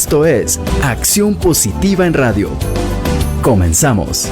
Esto es Acción Positiva en Radio. Comenzamos.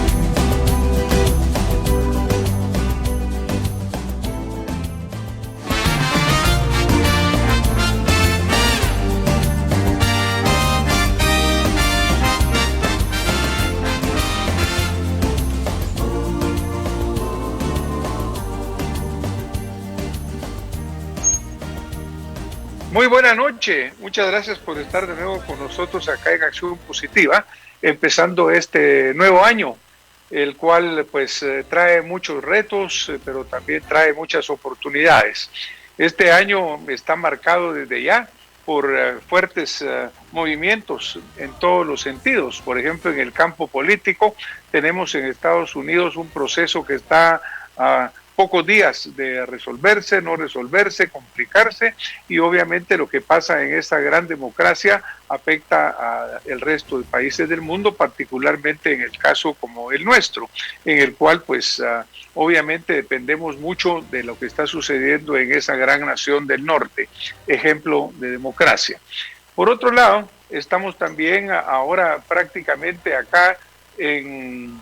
Muy buena noche, muchas gracias por estar de nuevo con nosotros acá en Acción Positiva, empezando este nuevo año, el cual pues trae muchos retos, pero también trae muchas oportunidades. Este año está marcado desde ya por fuertes movimientos en todos los sentidos. Por ejemplo, en el campo político tenemos en Estados Unidos un proceso que está pocos días de resolverse, no resolverse, complicarse, y obviamente lo que pasa en esta gran democracia afecta al resto de países del mundo, particularmente en el caso como el nuestro, en el cual pues obviamente dependemos mucho de lo que está sucediendo en esa gran nación del norte, ejemplo de democracia. Por otro lado, estamos también ahora prácticamente acá en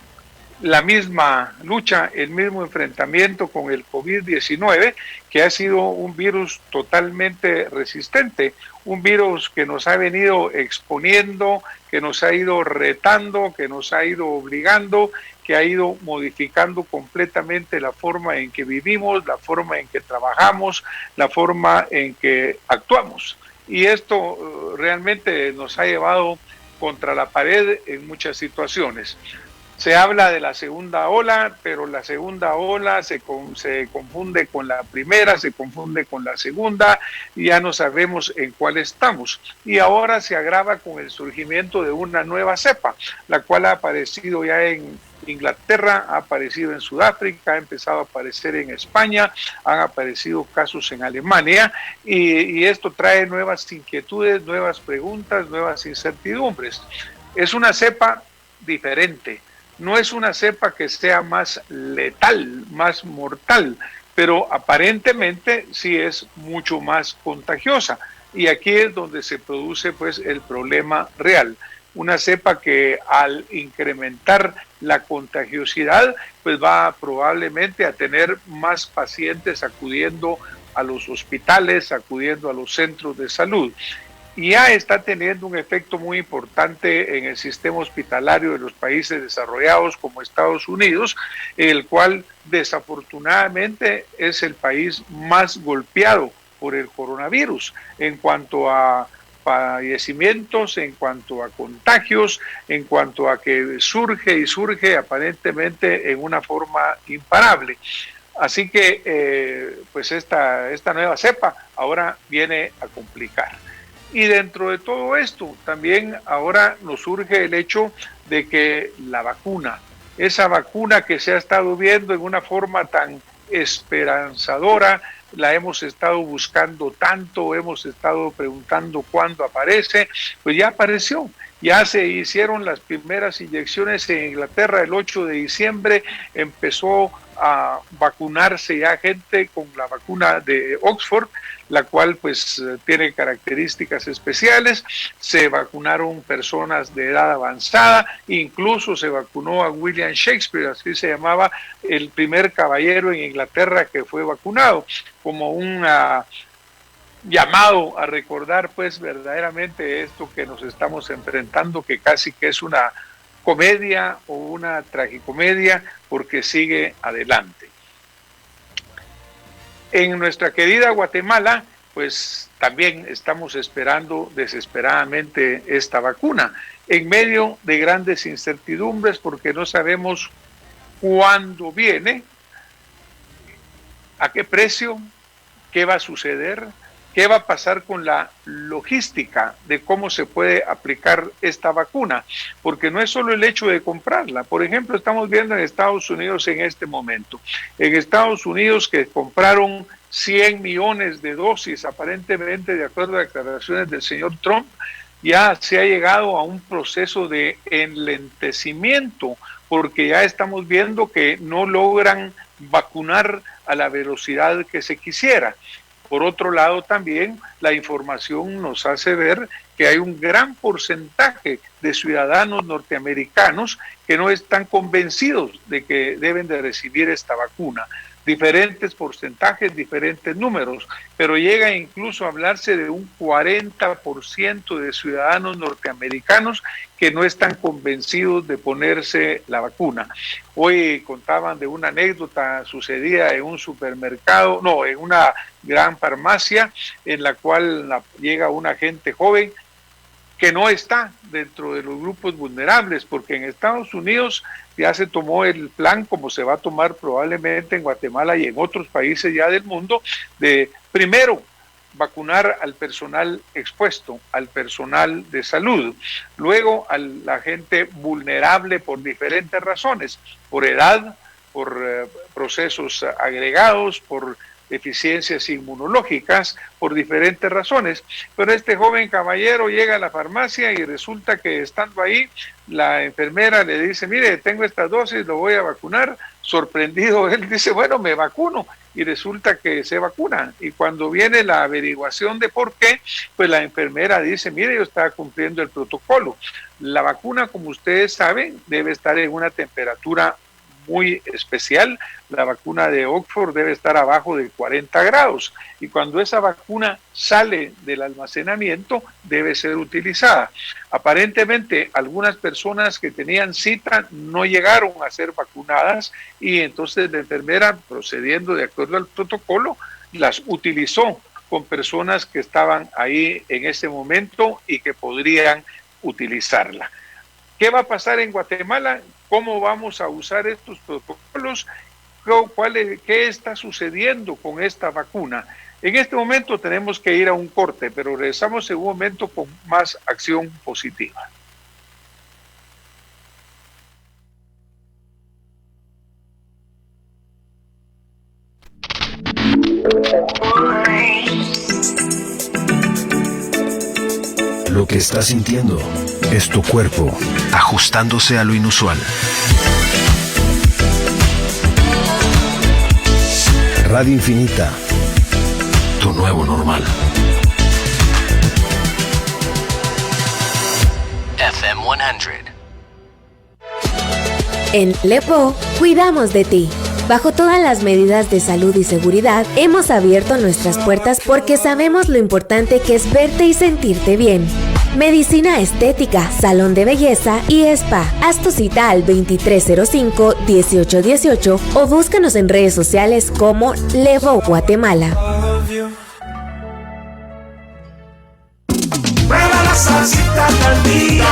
la misma lucha, el mismo enfrentamiento con el COVID-19, que ha sido un virus totalmente resistente, un virus que nos ha venido exponiendo, que nos ha ido retando, que nos ha ido obligando, que ha ido modificando completamente la forma en que vivimos, la forma en que trabajamos, la forma en que actuamos. Y esto realmente nos ha llevado contra la pared en muchas situaciones. Se habla de la segunda ola, pero la segunda ola se confunde con la primera, se confunde con la segunda, y ya no sabemos en cuál estamos. Y ahora se agrava con el surgimiento de una nueva cepa, la cual ha aparecido ya en Inglaterra, ha aparecido en Sudáfrica, ha empezado a aparecer en España, han aparecido casos en Alemania, y esto trae nuevas inquietudes, nuevas preguntas, nuevas incertidumbres. Es una cepa diferente. No es una cepa que sea más letal, más mortal, pero aparentemente sí es mucho más contagiosa. Y aquí es donde se produce pues el problema real. Una cepa que al incrementar la contagiosidad pues va probablemente a tener más pacientes acudiendo a los hospitales, acudiendo a los centros de salud. Y ya está teniendo un efecto muy importante en el sistema hospitalario de los países desarrollados como Estados Unidos, el cual desafortunadamente es el país más golpeado por el coronavirus en cuanto a fallecimientos, en cuanto a contagios, en cuanto a que surge y surge aparentemente en una forma imparable. Así que pues esta nueva cepa ahora viene a complicar. Y dentro de todo esto, también ahora nos surge el hecho de que la vacuna, esa vacuna que se ha estado viendo en una forma tan esperanzadora, la hemos estado buscando tanto, hemos estado preguntando cuándo aparece, pues ya apareció. Ya se hicieron las primeras inyecciones en Inglaterra el 8 de diciembre, empezó a vacunarse ya gente con la vacuna de Oxford, la cual pues tiene características especiales. Se vacunaron personas de edad avanzada, incluso se vacunó a William Shakespeare, así se llamaba, el primer caballero en Inglaterra que fue vacunado, como un llamado a recordar pues verdaderamente esto que nos estamos enfrentando, que casi que es una comedia o una tragicomedia, porque sigue adelante. En nuestra querida Guatemala, pues también estamos esperando desesperadamente esta vacuna, en medio de grandes incertidumbres, porque no sabemos cuándo viene, a qué precio, qué va a suceder, qué va a pasar con la logística de cómo se puede aplicar esta vacuna, porque no es solo el hecho de comprarla. Por ejemplo, estamos viendo en Estados Unidos en este momento, en Estados Unidos que compraron 100 millones de dosis, aparentemente de acuerdo a declaraciones del señor Trump, ya se ha llegado a un proceso de enlentecimiento, porque ya estamos viendo que no logran vacunar a la velocidad que se quisiera. Por otro lado, también la información nos hace ver que hay un gran porcentaje de ciudadanos norteamericanos que no están convencidos de que deben de recibir esta vacuna. Diferentes porcentajes, diferentes números, pero llega incluso a hablarse de un 40% de ciudadanos norteamericanos que no están convencidos de ponerse la vacuna. Hoy contaban de una anécdota sucedida en un supermercado, no, en una gran farmacia, en la cual llega una gente joven que no está dentro de los grupos vulnerables, porque en Estados Unidos ya se tomó el plan, como se va a tomar probablemente en Guatemala y en otros países ya del mundo, de primero vacunar al personal expuesto, al personal de salud, luego a la gente vulnerable por diferentes razones, por edad, por procesos agregados, por deficiencias inmunológicas, por diferentes razones. Pero este joven caballero llega a la farmacia y resulta que estando ahí, la enfermera le dice, mire, tengo estas dosis, lo voy a vacunar. Sorprendido, él dice, bueno, me vacuno, y resulta que se vacuna. Y cuando viene la averiguación de por qué, pues la enfermera dice, mire, yo estaba cumpliendo el protocolo. La vacuna, como ustedes saben, debe estar en una temperatura muy especial. La vacuna de Oxford debe estar abajo de 40 grados y cuando esa vacuna sale del almacenamiento debe ser utilizada. Aparentemente algunas personas que tenían cita no llegaron a ser vacunadas y entonces la enfermera, procediendo de acuerdo al protocolo, las utilizó con personas que estaban ahí en ese momento y que podrían utilizarla. ¿Qué va a pasar en Guatemala? ¿Cómo vamos a usar estos protocolos? ¿Qué está sucediendo con esta vacuna? En este momento tenemos que ir a un corte, pero regresamos en un momento con más acción positiva. Lo que estás sintiendo es tu cuerpo ajustándose a lo inusual. Radio Infinita, tu nuevo normal. FM 100. En Lepo, cuidamos de ti. Bajo todas las medidas de salud y seguridad, hemos abierto nuestras puertas porque sabemos lo importante que es verte y sentirte bien. Medicina estética, salón de belleza y spa. Haz tu cita al 2305-1818 o búscanos en redes sociales como Levo Guatemala. Prueba la salsita del día.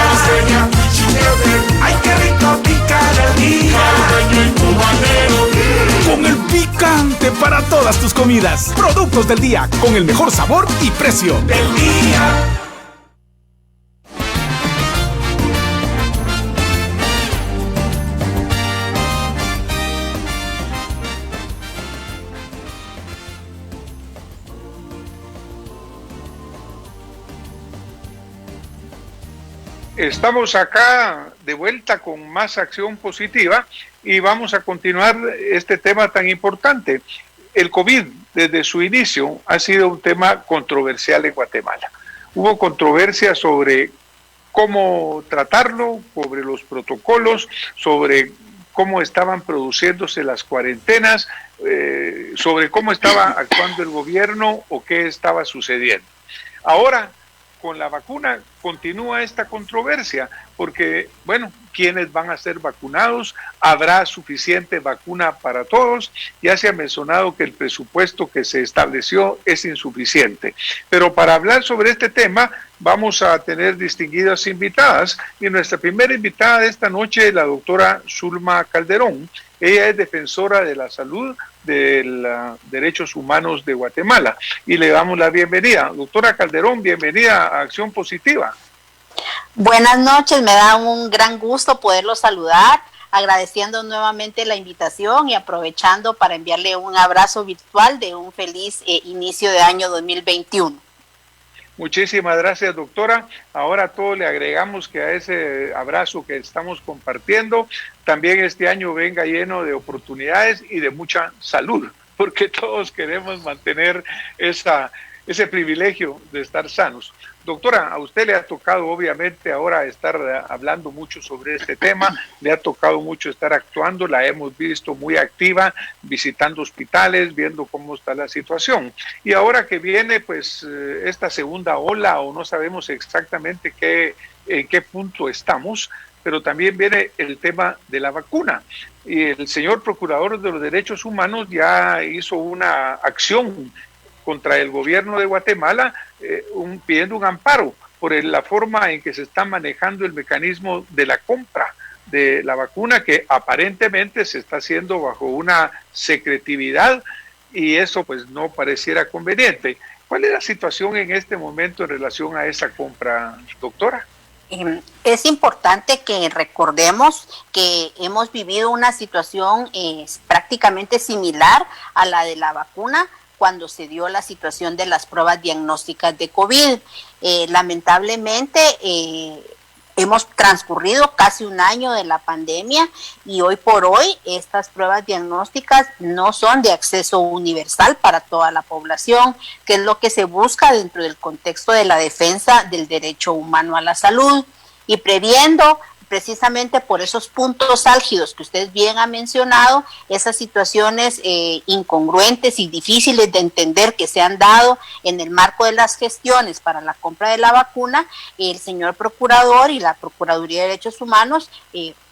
Ay, qué rico pica del día. Con el picante para todas tus comidas. Productos del día con el mejor sabor y precio. Del día. Estamos acá de vuelta con más acción positiva y vamos a continuar este tema tan importante. El COVID, desde su inicio, ha sido un tema controversial en Guatemala. Hubo controversia sobre cómo tratarlo, sobre los protocolos, sobre cómo estaban produciéndose las cuarentenas, sobre cómo estaba actuando el gobierno o qué estaba sucediendo. Ahora, con la vacuna continúa esta controversia, porque, bueno, ¿quiénes van a ser vacunados? ¿Habrá suficiente vacuna para todos? Ya se ha mencionado que el presupuesto que se estableció es insuficiente. Pero para hablar sobre este tema, vamos a tener distinguidas invitadas. Y nuestra primera invitada de esta noche es la doctora Zulma Calderón. Ella es defensora de la salud de los derechos humanos de Guatemala y le damos la bienvenida. Doctora Calderón, bienvenida a Acción Positiva. Buenas noches, me da un gran gusto poderlo saludar, agradeciendo nuevamente la invitación y aprovechando para enviarle un abrazo virtual de un feliz inicio de año 2021. Muchísimas gracias, doctora. Ahora a todos le agregamos que a ese abrazo que estamos compartiendo, también este año venga lleno de oportunidades y de mucha salud, porque todos queremos mantener ese privilegio de estar sanos. Doctora, a usted le ha tocado obviamente ahora estar hablando mucho sobre este tema, le ha tocado mucho estar actuando, la hemos visto muy activa, visitando hospitales, viendo cómo está la situación. Y ahora que viene pues esta segunda ola, o no sabemos exactamente en qué punto estamos, pero también viene el tema de la vacuna. Y el señor Procurador de los Derechos Humanos ya hizo una acción contra el gobierno de Guatemala pidiendo un amparo por la forma en que se está manejando el mecanismo de la compra de la vacuna, que aparentemente se está haciendo bajo una secretividad y eso pues no pareciera conveniente. ¿Cuál es la situación en este momento en relación a esa compra, doctora? Es importante que recordemos que hemos vivido una situación prácticamente similar a la de la vacuna cuando se dio la situación de las pruebas diagnósticas de COVID. Lamentablemente hemos transcurrido casi un año de la pandemia y hoy por hoy estas pruebas diagnósticas no son de acceso universal para toda la población, que es lo que se busca dentro del contexto de la defensa del derecho humano a la salud, y previendo precisamente por esos puntos álgidos que usted bien ha mencionado, esas situaciones incongruentes y difíciles de entender que se han dado en el marco de las gestiones para la compra de la vacuna. El señor Procurador y la Procuraduría de Derechos Humanos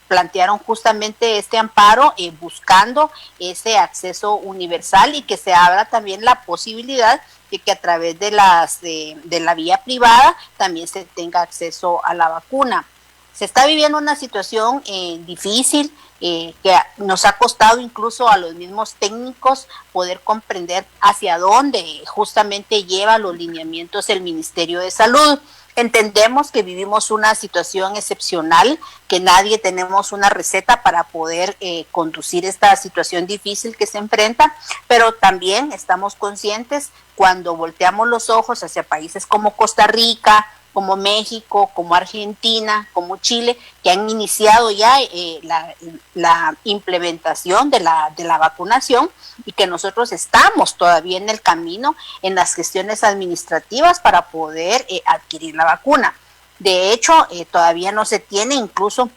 plantearon justamente este amparo buscando ese acceso universal y que se abra también la posibilidad de que a través de la vía privada también se tenga acceso a la vacuna. Se está viviendo una situación difícil que nos ha costado incluso a los mismos técnicos poder comprender hacia dónde justamente lleva los lineamientos el Ministerio de Salud. Entendemos que vivimos una situación excepcional, que nadie tenemos una receta para poder conducir esta situación difícil que se enfrenta, pero también estamos conscientes cuando volteamos los ojos hacia países como Costa Rica, como México, como Argentina, como Chile, que han iniciado ya la implementación de la vacunación y que nosotros estamos todavía en el camino en las gestiones administrativas para poder adquirir la vacuna. De hecho, todavía no se tiene incluso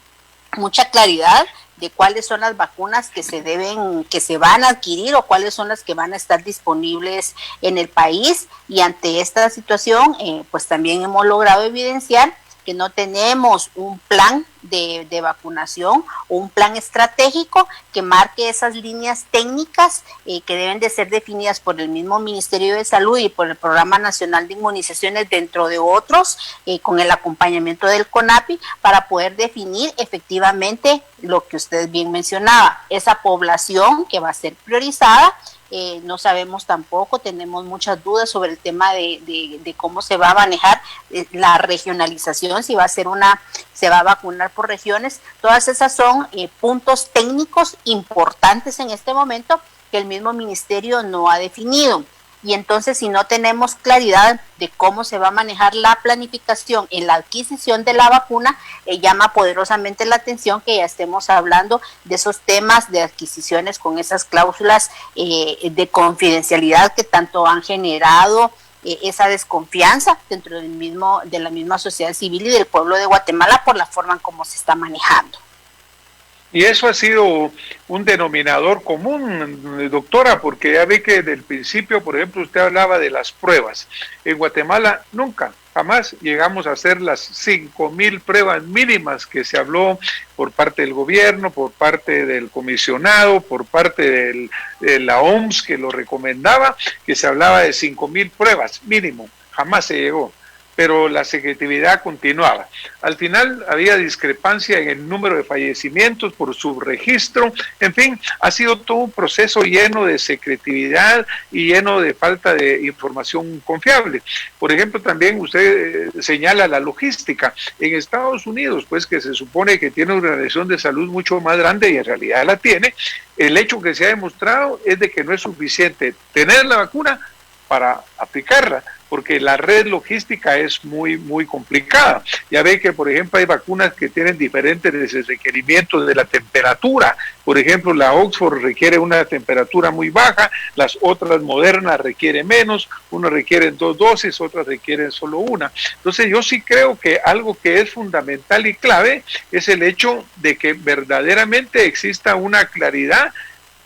mucha claridad de cuáles son las vacunas que se van a adquirir o cuáles son las que van a estar disponibles en el país, y ante esta situación pues también hemos logrado evidenciar que no tenemos un plan de vacunación o un plan estratégico que marque esas líneas técnicas que deben de ser definidas por el mismo Ministerio de Salud y por el Programa Nacional de Inmunizaciones, dentro de otros, con el acompañamiento del CONAPI, para poder definir efectivamente lo que usted bien mencionaba, esa población que va a ser priorizada. No sabemos tampoco, tenemos muchas dudas sobre el tema de cómo se va a manejar la regionalización, si se va a vacunar por regiones. Todas esas son puntos técnicos importantes en este momento que el mismo ministerio no ha definido. Y entonces, si no tenemos claridad de cómo se va a manejar la planificación en la adquisición de la vacuna, llama poderosamente la atención que ya estemos hablando de esos temas de adquisiciones con esas cláusulas de confidencialidad que tanto han generado esa desconfianza dentro de la misma sociedad civil y del pueblo de Guatemala por la forma en cómo se está manejando. Y eso ha sido un denominador común, doctora, porque ya ve que desde el principio, por ejemplo, usted hablaba de las pruebas. En Guatemala nunca, jamás llegamos a hacer las 5,000 pruebas mínimas que se habló por parte del gobierno, por parte del comisionado, por parte de la OMS que lo recomendaba, que se hablaba de 5,000 pruebas mínimo. Jamás se llegó, pero la secretividad continuaba. Al final había discrepancia en el número de fallecimientos por subregistro. En fin, ha sido todo un proceso lleno de secretividad y lleno de falta de información confiable. Por ejemplo, también usted señala la logística. En Estados Unidos, pues, que se supone que tiene una organización de salud mucho más grande y en realidad la tiene, el hecho que se ha demostrado es de que no es suficiente tener la vacuna para aplicarla, porque la red logística es muy complicada. Ya ve que, por ejemplo, hay vacunas que tienen diferentes requerimientos de la temperatura. Por ejemplo, la Oxford requiere una temperatura muy baja, las otras modernas requieren menos, unas requieren 2 dosis, otras requieren solo una. Entonces yo sí creo que algo que es fundamental y clave es el hecho de que verdaderamente exista una claridad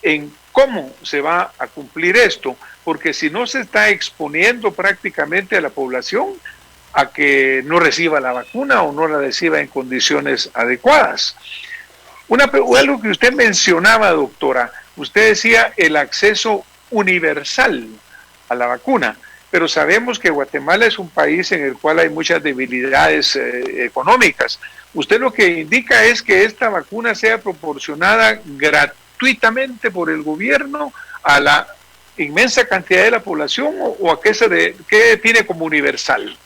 en cómo se va a cumplir esto, porque si no se está exponiendo prácticamente a la población a que no reciba la vacuna o no la reciba en condiciones adecuadas. Algo que usted mencionaba, doctora, usted decía el acceso universal a la vacuna, pero sabemos que Guatemala es un país en el cual hay muchas debilidades económicas. Usted lo que indica es que esta vacuna sea proporcionada gratuitamente por el gobierno a la inmensa cantidad de la población, o a qué qué define como universal.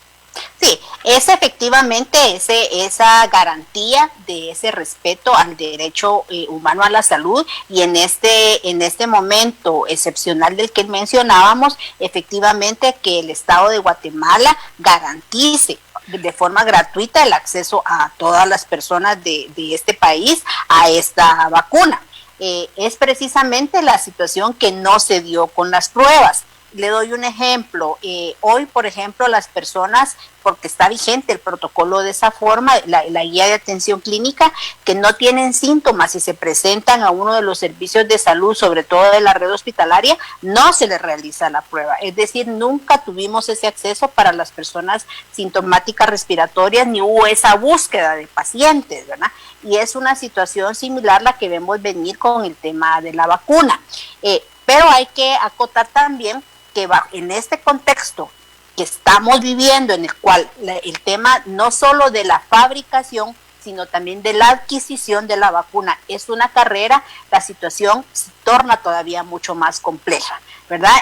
Sí, es efectivamente esa garantía de ese respeto al derecho humano a la salud, y en este momento excepcional del que mencionábamos, efectivamente que el Estado de Guatemala garantice de forma gratuita el acceso a todas las personas de este país a esta vacuna. Es precisamente la situación que no se dio con las pruebas. Le doy un ejemplo. Hoy, por ejemplo, las personas, porque está vigente el protocolo de esa forma, la guía de atención clínica, que no tienen síntomas y se presentan a uno de los servicios de salud, sobre todo de la red hospitalaria, no se les realiza la prueba. Es decir, nunca tuvimos ese acceso para las personas sintomáticas respiratorias, ni hubo esa búsqueda de pacientes, ¿verdad? Y es una situación similar la que vemos venir con el tema de la vacuna. Pero hay que acotar también que en este contexto que estamos viviendo, en el cual el tema no solo de la fabricación, sino también de la adquisición de la vacuna es una carrera, la situación se torna todavía mucho más compleja, ¿verdad?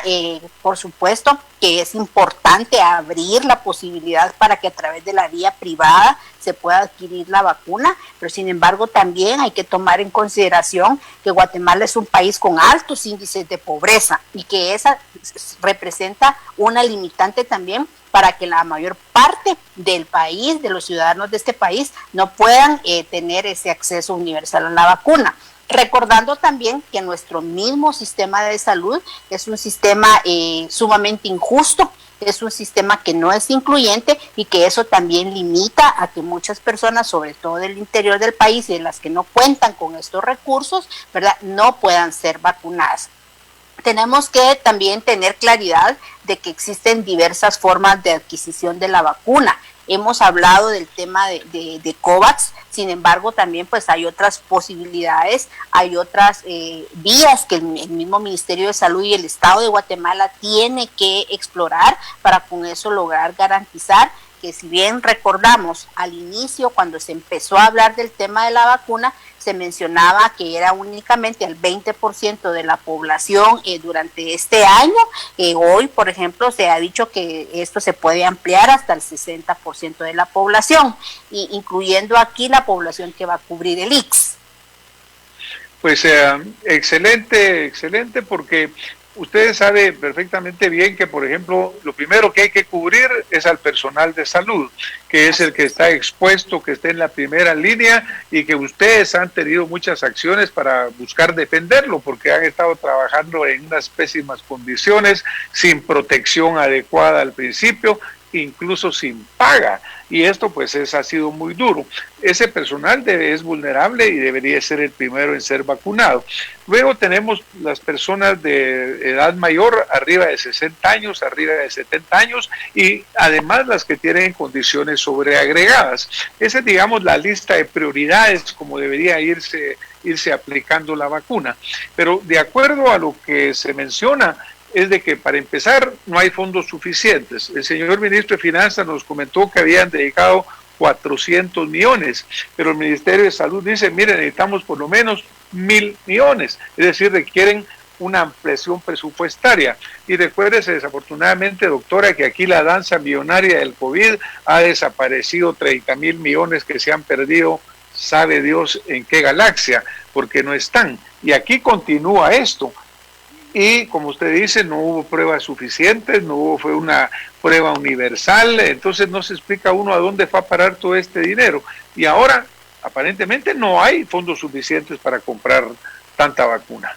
Por supuesto que es importante abrir la posibilidad para que a través de la vía privada se pueda adquirir la vacuna, pero sin embargo también hay que tomar en consideración que Guatemala es un país con altos índices de pobreza, y que esa representa una limitante también para que la mayor parte del país, de los ciudadanos de este país, no puedan tener ese acceso universal a la vacuna. Recordando también que nuestro mismo sistema de salud es un sistema sumamente injusto, es un sistema que no es incluyente, y que eso también limita a que muchas personas, sobre todo del interior del país y de las que no cuentan con estos recursos, ¿verdad?, no puedan ser vacunadas. Tenemos que también tener claridad de que existen diversas formas de adquisición de la vacuna. Hemos hablado del tema de COVAX, sin embargo también pues hay otras posibilidades, hay otras vías que el mismo Ministerio de Salud y el Estado de Guatemala tiene que explorar para con eso lograr garantizar que, si bien recordamos al inicio cuando se empezó a hablar del tema de la vacuna, se mencionaba que era únicamente el 20% de la población durante este año. Hoy, por ejemplo, se ha dicho que esto se puede ampliar hasta el 60% de la población, incluyendo aquí la población que va a cubrir el ICS. Pues excelente, porque ustedes saben perfectamente bien que, por ejemplo, lo primero que hay que cubrir es al personal de salud, que es el que está expuesto, que está en la primera línea, y que ustedes han tenido muchas acciones para buscar defenderlo, porque han estado trabajando en unas pésimas condiciones, sin protección adecuada al principio, incluso sin paga, y esto pues ha sido muy duro. Ese personal es vulnerable y debería ser el primero en ser vacunado. Luego tenemos las personas de edad mayor, arriba de 60 años, arriba de 70 años, y además las que tienen condiciones sobreagregadas. Esa es, digamos, la lista de prioridades como debería irse aplicando la vacuna. Pero de acuerdo a lo que se menciona, es de que, para empezar, no hay fondos suficientes. El señor ministro de Finanzas nos comentó que habían dedicado 400 millones, pero el Ministerio de Salud dice, miren, necesitamos por lo menos 1,000 millones, es decir, requieren una ampliación presupuestaria. Y recuérdese, desafortunadamente, doctora, que aquí la danza millonaria del COVID ha desaparecido 30,000 millones que se han perdido, sabe Dios en qué galaxia, porque no están. Y aquí continúa esto. y como usted dice, no hubo pruebas suficientes, fue una prueba universal, entonces no se explica uno a dónde va a parar todo este dinero. Y ahora, aparentemente, no hay fondos suficientes para comprar tanta vacuna.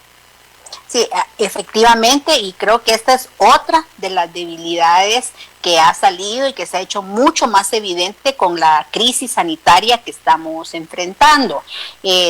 Sí, efectivamente, y creo que esta es otra de las debilidades que ha salido y que se ha hecho mucho más evidente con la crisis sanitaria que estamos enfrentando.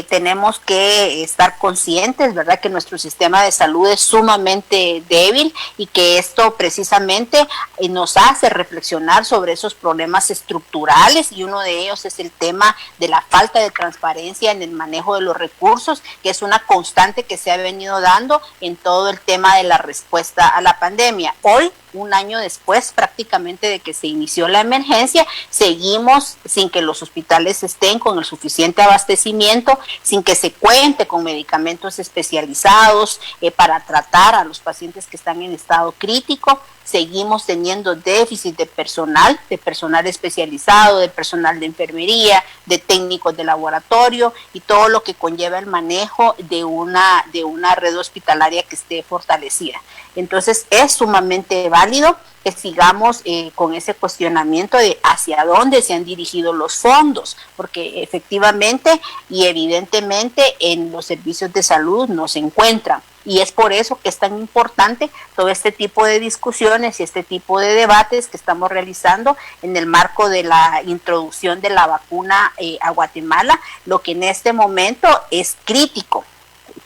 Tenemos que estar conscientes, ¿verdad?, que nuestro sistema de salud es sumamente débil y que esto precisamente nos hace reflexionar sobre esos problemas estructurales, y uno de ellos es el tema de la falta de transparencia en el manejo de los recursos, que es una constante que se ha venido dando en todo el tema de la respuesta a la pandemia. Hoy, un año después prácticamente de que se inició la emergencia, seguimos sin que los hospitales estén con el suficiente abastecimiento, sin que se cuente con medicamentos especializados para tratar a los pacientes que están en estado crítico. Seguimos teniendo déficit de personal especializado, de personal de enfermería, de técnicos de laboratorio y todo lo que conlleva el manejo de una red hospitalaria que esté fortalecida. Entonces es sumamente válido que sigamos con ese cuestionamiento de hacia dónde se han dirigido los fondos, porque efectivamente y evidentemente en los servicios de salud no se encuentran. Y es por eso que es tan importante todo este tipo de discusiones y este tipo de debates que estamos realizando en el marco de la introducción de la vacuna a Guatemala, lo que en este momento es crítico,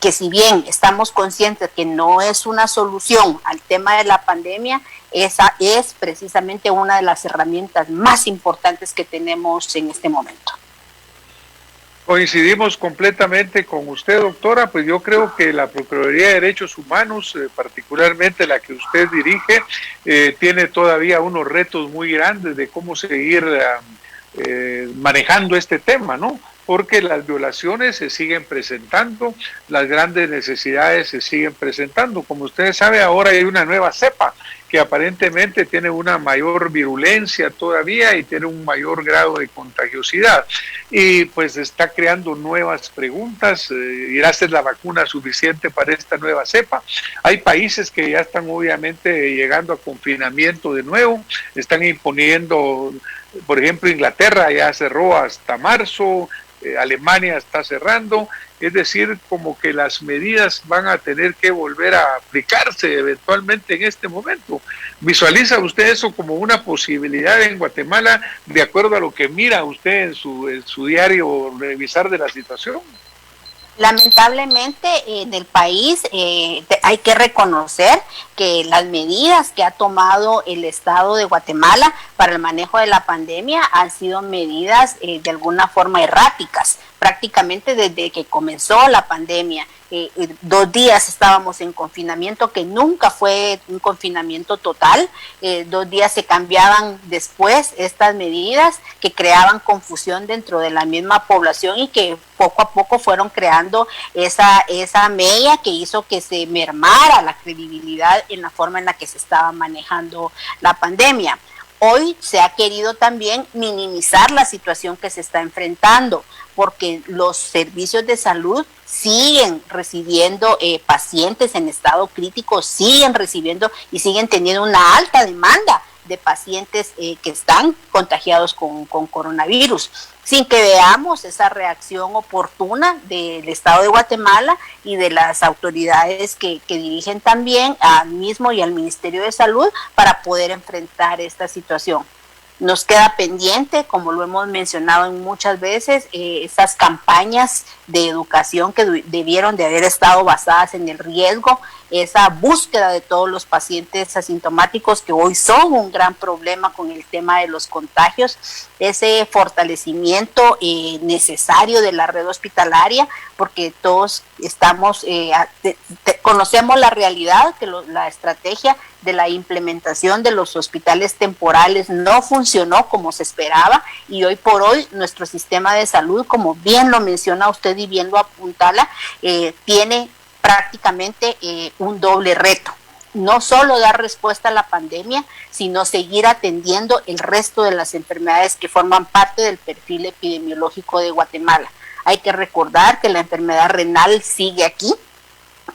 que si bien estamos conscientes que no es una solución al tema de la pandemia, esa es precisamente una de las herramientas más importantes que tenemos en este momento. Coincidimos completamente con usted, doctora. Pues yo creo que la Procuraduría de Derechos Humanos, particularmente la que usted dirige, tiene todavía unos retos muy grandes de cómo seguir manejando este tema, ¿no? Porque las violaciones se siguen presentando, las grandes necesidades se siguen presentando. Como ustedes saben, ahora hay una nueva cepa que aparentemente tiene una mayor virulencia todavía y tiene un mayor grado de contagiosidad. Y pues está creando nuevas preguntas. ¿Irá a ser la vacuna suficiente para esta nueva cepa? Hay países que ya están obviamente llegando a confinamiento de nuevo, están imponiendo, por ejemplo, Inglaterra ya cerró hasta marzo, Alemania está cerrando, es decir, como que las medidas van a tener que volver a aplicarse eventualmente en este momento. ¿Visualiza usted eso como una posibilidad en Guatemala, de acuerdo a lo que mira usted en su diario revisar de la situación? Lamentablemente en el país hay que reconocer que las medidas que ha tomado el Estado de Guatemala para el manejo de la pandemia han sido medidas de alguna forma erráticas, prácticamente desde que comenzó la pandemia. 2 días estábamos en confinamiento, que nunca fue un confinamiento total. 2 días se cambiaban después estas medidas que creaban confusión dentro de la misma población y que poco a poco fueron creando esa mella que hizo que se mermara la credibilidad en la forma en la que se estaba manejando la pandemia. Hoy se ha querido también minimizar la situación que se está enfrentando, porque los servicios de salud siguen recibiendo pacientes en estado crítico, siguen recibiendo y siguen teniendo una alta demanda de pacientes que están contagiados con coronavirus, sin que veamos esa reacción oportuna del Estado de Guatemala y de las autoridades que dirigen también al mismo y al Ministerio de Salud para poder enfrentar esta situación. Nos queda pendiente, como lo hemos mencionado muchas veces, esas campañas de educación que debieron de haber estado basadas en el riesgo, esa búsqueda de todos los pacientes asintomáticos que hoy son un gran problema con el tema de los contagios, ese fortalecimiento necesario de la red hospitalaria, porque todos estamos conocemos la realidad, que la estrategia de la implementación de los hospitales temporales no funcionó como se esperaba, y hoy por hoy nuestro sistema de salud, como bien lo menciona usted y bien lo apuntala, tiene prácticamente un doble reto. No solo dar respuesta a la pandemia, sino seguir atendiendo el resto de las enfermedades que forman parte del perfil epidemiológico de Guatemala. Hay que recordar que la enfermedad renal sigue aquí,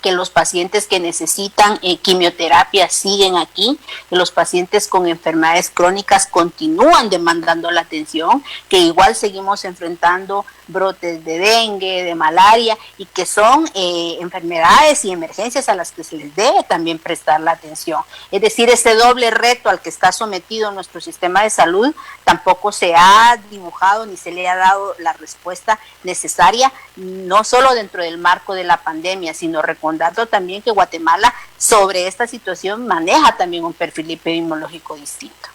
que los pacientes que necesitan quimioterapia siguen aquí, que los pacientes con enfermedades crónicas continúan demandando la atención, que igual seguimos enfrentando brotes de dengue, de malaria, y que son enfermedades y emergencias a las que se les debe también prestar la atención. Es decir, ese doble reto al que está sometido nuestro sistema de salud tampoco se ha dibujado ni se le ha dado la respuesta necesaria, no solo dentro del marco de la pandemia, sino recordando también que Guatemala sobre esta situación maneja también un perfil epidemiológico distinto.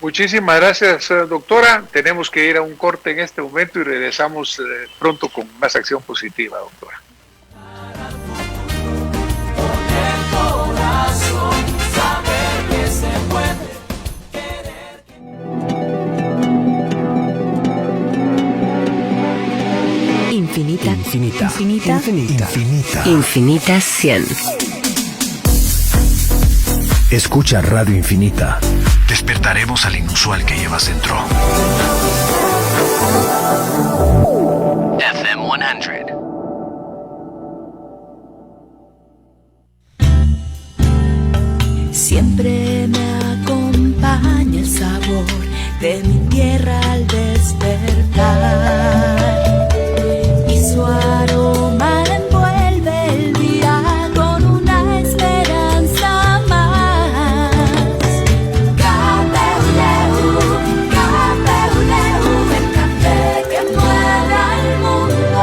Muchísimas gracias, doctora. Tenemos que ir a un corte en este momento y regresamos pronto con más acción positiva, doctora. Infinita. Infinita. Infinita. Infinita. Infinita. Infinita 100. Escucha Radio Infinita. Despertaremos al inusual que llevas dentro. FM 100. Siempre me acompaña el sabor de mi tierra al despertar, y su aroma envuelve el día con una esperanza más. Capeuleu, Capeuleu, el café que mueve al mundo.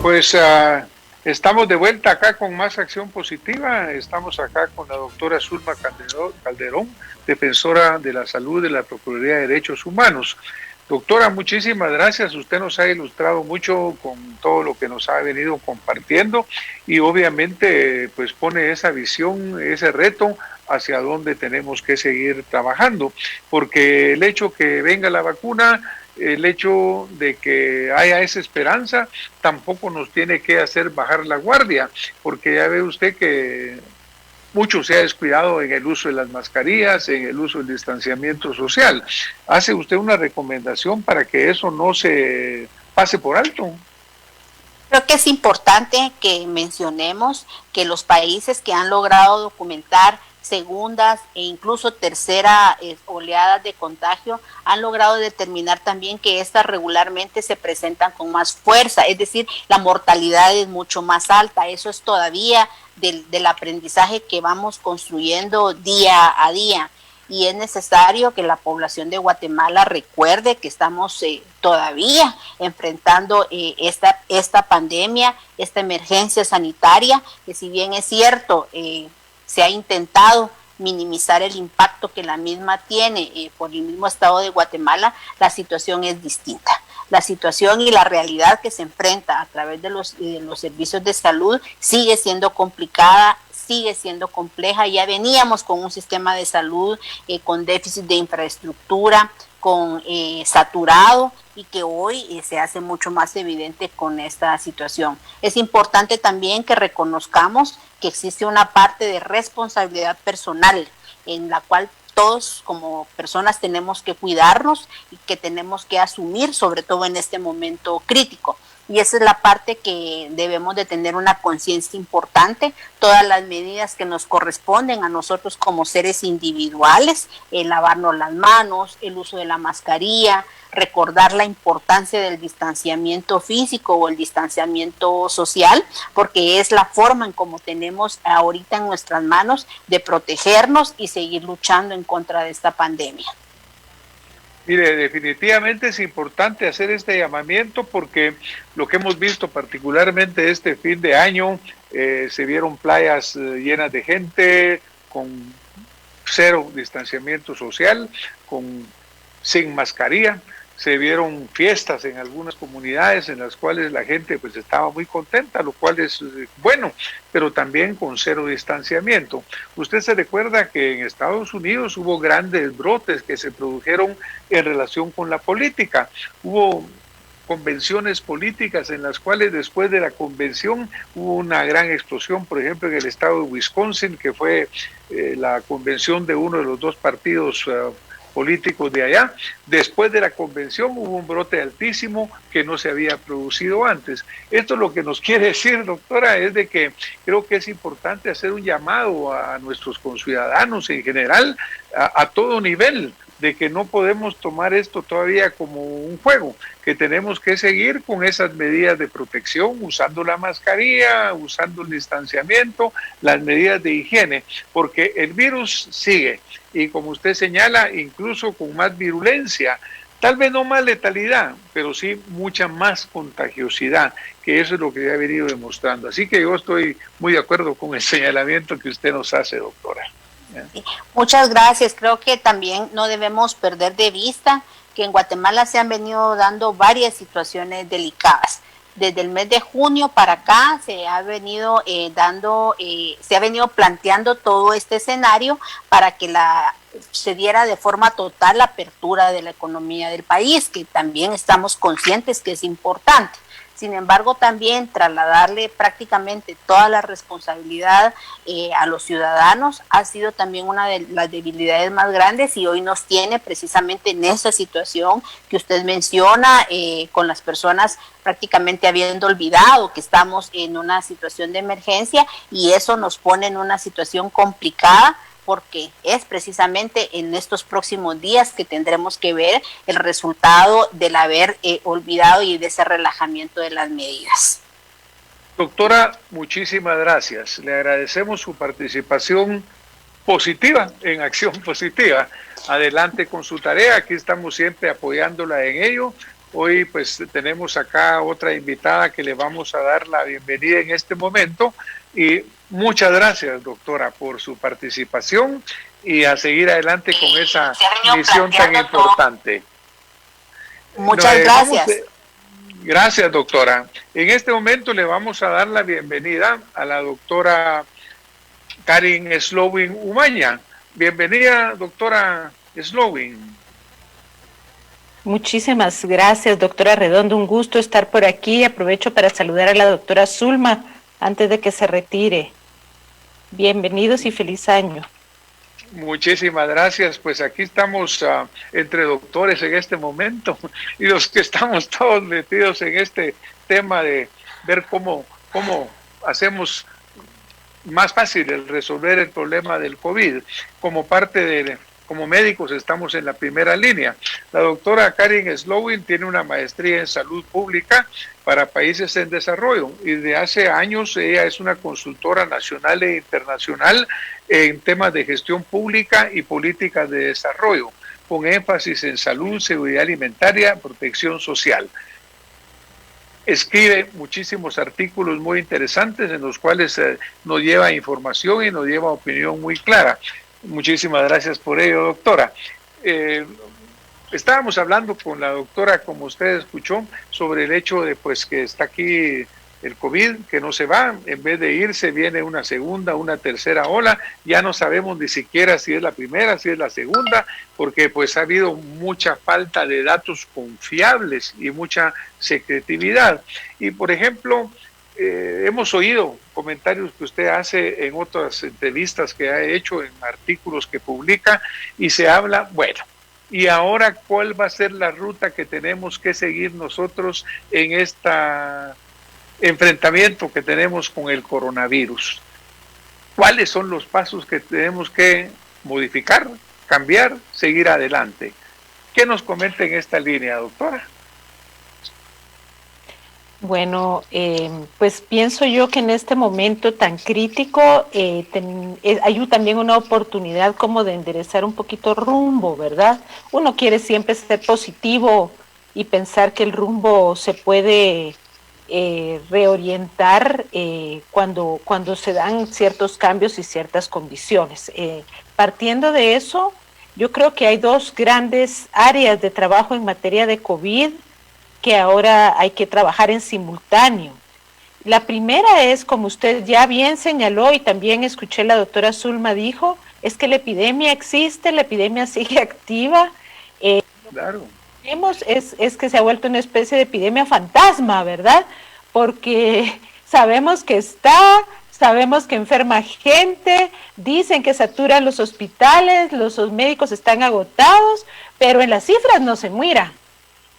Pues estamos de vuelta acá con más acción positiva. Estamos acá con la doctora Zulma Calderón, defensora de la salud de la Procuraduría de Derechos Humanos. Doctora, muchísimas gracias. Usted nos ha ilustrado mucho con todo lo que nos ha venido compartiendo y obviamente pues pone esa visión, ese reto hacia dónde tenemos que seguir trabajando, porque el hecho que venga la vacuna, el hecho de que haya esa esperanza tampoco nos tiene que hacer bajar la guardia, porque ya ve usted que mucho se ha descuidado en el uso de las mascarillas, en el uso del distanciamiento social. ¿Hace usted una recomendación para que eso no se pase por alto? Creo que es importante que mencionemos que los países que han logrado documentar segundas e incluso tercera oleadas de contagio han logrado determinar también que estas regularmente se presentan con más fuerza, es decir, la mortalidad es mucho más alta. Eso es todavía del aprendizaje que vamos construyendo día a día, y es necesario que la población de Guatemala recuerde que estamos todavía enfrentando esta pandemia, esta emergencia sanitaria, que si bien es cierto, se ha intentado minimizar el impacto que la misma tiene por el mismo estado de Guatemala, la situación es distinta. La situación y la realidad que se enfrenta a través de los servicios de salud sigue siendo complicada, sigue siendo compleja. Ya veníamos con un sistema de salud con déficit de infraestructura, con saturado, y que hoy se hace mucho más evidente con esta situación. Es importante también que reconozcamos que existe una parte de responsabilidad personal en la cual todos como personas tenemos que cuidarnos y que tenemos que asumir, sobre todo en este momento crítico. Y esa es la parte que debemos de tener una conciencia importante, todas las medidas que nos corresponden a nosotros como seres individuales, lavarnos las manos, el uso de la mascarilla, recordar la importancia del distanciamiento físico o el distanciamiento social, porque es la forma en cómo tenemos ahorita en nuestras manos de protegernos y seguir luchando en contra de esta pandemia. Mire, definitivamente es importante hacer este llamamiento porque lo que hemos visto particularmente este fin de año, se vieron playas llenas de gente, con cero distanciamiento social, sin mascarilla. Se vieron fiestas en algunas comunidades en las cuales la gente pues estaba muy contenta, lo cual es bueno, pero también con cero distanciamiento. Usted se recuerda que en Estados Unidos hubo grandes brotes que se produjeron en relación con la política. Hubo convenciones políticas en las cuales después de la convención hubo una gran explosión, por ejemplo en el estado de Wisconsin, que fue la convención de uno de los dos partidos políticos de allá. Después de la convención hubo un brote altísimo que no se había producido antes. Esto lo que nos quiere decir, doctora, es de que creo que es importante hacer un llamado a nuestros conciudadanos en general, a todo nivel, de que no podemos tomar esto todavía como un juego, que tenemos que seguir con esas medidas de protección, usando la mascarilla, usando el distanciamiento, las medidas de higiene, porque el virus sigue y como usted señala, incluso con más virulencia, tal vez no más letalidad, pero sí mucha más contagiosidad, que eso es lo que ha venido demostrando. Así que yo estoy muy de acuerdo con el señalamiento que usted nos hace, doctora. Muchas gracias. Creo que también no debemos perder de vista que en Guatemala se han venido dando varias situaciones delicadas. Desde el mes de junio para acá se ha venido se ha venido planteando todo este escenario para que se diera de forma total la apertura de la economía del país, que también estamos conscientes que es importante. Sin embargo, también trasladarle prácticamente toda la responsabilidad a los ciudadanos ha sido también una de las debilidades más grandes y hoy nos tiene precisamente en esa situación que usted menciona, con las personas prácticamente habiendo olvidado que estamos en una situación de emergencia, y eso nos pone en una situación complicada, porque es precisamente en estos próximos días que tendremos que ver el resultado del haber olvidado y de ese relajamiento de las medidas. Doctora, muchísimas gracias. Le agradecemos su participación positiva, en acción positiva. Adelante con su tarea, aquí estamos siempre apoyándola en ello. Hoy pues tenemos acá otra invitada que le vamos a dar la bienvenida en este momento y muchas gracias, doctora, por su participación y a seguir adelante con esa misión tan importante. Muchas gracias. Gracias, doctora. En este momento le vamos a dar la bienvenida a la doctora Karin Slowin Umaña. Bienvenida, doctora Slowin. Muchísimas gracias, doctora Redondo. Un gusto estar por aquí. Aprovecho para saludar a la doctora Zulma antes de que se retire. Bienvenidos y feliz año. Muchísimas gracias. Pues aquí estamos entre doctores en este momento y los que estamos todos metidos en este tema de ver cómo hacemos más fácil el resolver el problema del COVID. Como médicos estamos en la primera línea. La doctora Karin Slowin tiene una maestría en salud pública para países en desarrollo y de hace años ella es una consultora nacional e internacional en temas de gestión pública y políticas de desarrollo, con énfasis en salud, seguridad alimentaria, protección social. Escribe muchísimos artículos muy interesantes en los cuales nos lleva información y nos lleva opinión muy clara. Muchísimas gracias por ello, doctora. Estábamos hablando con la doctora, como usted escuchó, sobre el hecho de pues que está aquí el COVID, que no se va, en vez de irse viene una segunda, una tercera ola, ya no sabemos ni siquiera si es la primera, si es la segunda, porque pues ha habido mucha falta de datos confiables y mucha secretividad. Y por ejemplo, hemos oído comentarios que usted hace en otras entrevistas que ha hecho, en artículos que publica, y se habla, bueno, y ahora cuál va a ser la ruta que tenemos que seguir nosotros en este enfrentamiento que tenemos con el coronavirus. ¿Cuáles son los pasos que tenemos que modificar, cambiar, seguir adelante? ¿Qué nos comenta en esta línea, doctora? Bueno, pues pienso yo que en este momento tan crítico hay también una oportunidad como de enderezar un poquito rumbo, ¿verdad? Uno quiere siempre ser positivo y pensar que el rumbo se puede reorientar cuando se dan ciertos cambios y ciertas condiciones. Partiendo de eso, yo creo que hay dos grandes áreas de trabajo en materia de COVID que ahora hay que trabajar en simultáneo. La primera es, como usted ya bien señaló y también escuché la doctora Zulma dijo, es que la epidemia existe, la epidemia sigue activa. Claro. tenemos es que se ha vuelto una especie de epidemia fantasma, ¿verdad? Porque sabemos que sabemos que enferma gente, dicen que saturan los hospitales, los médicos están agotados, pero en las cifras no se mira.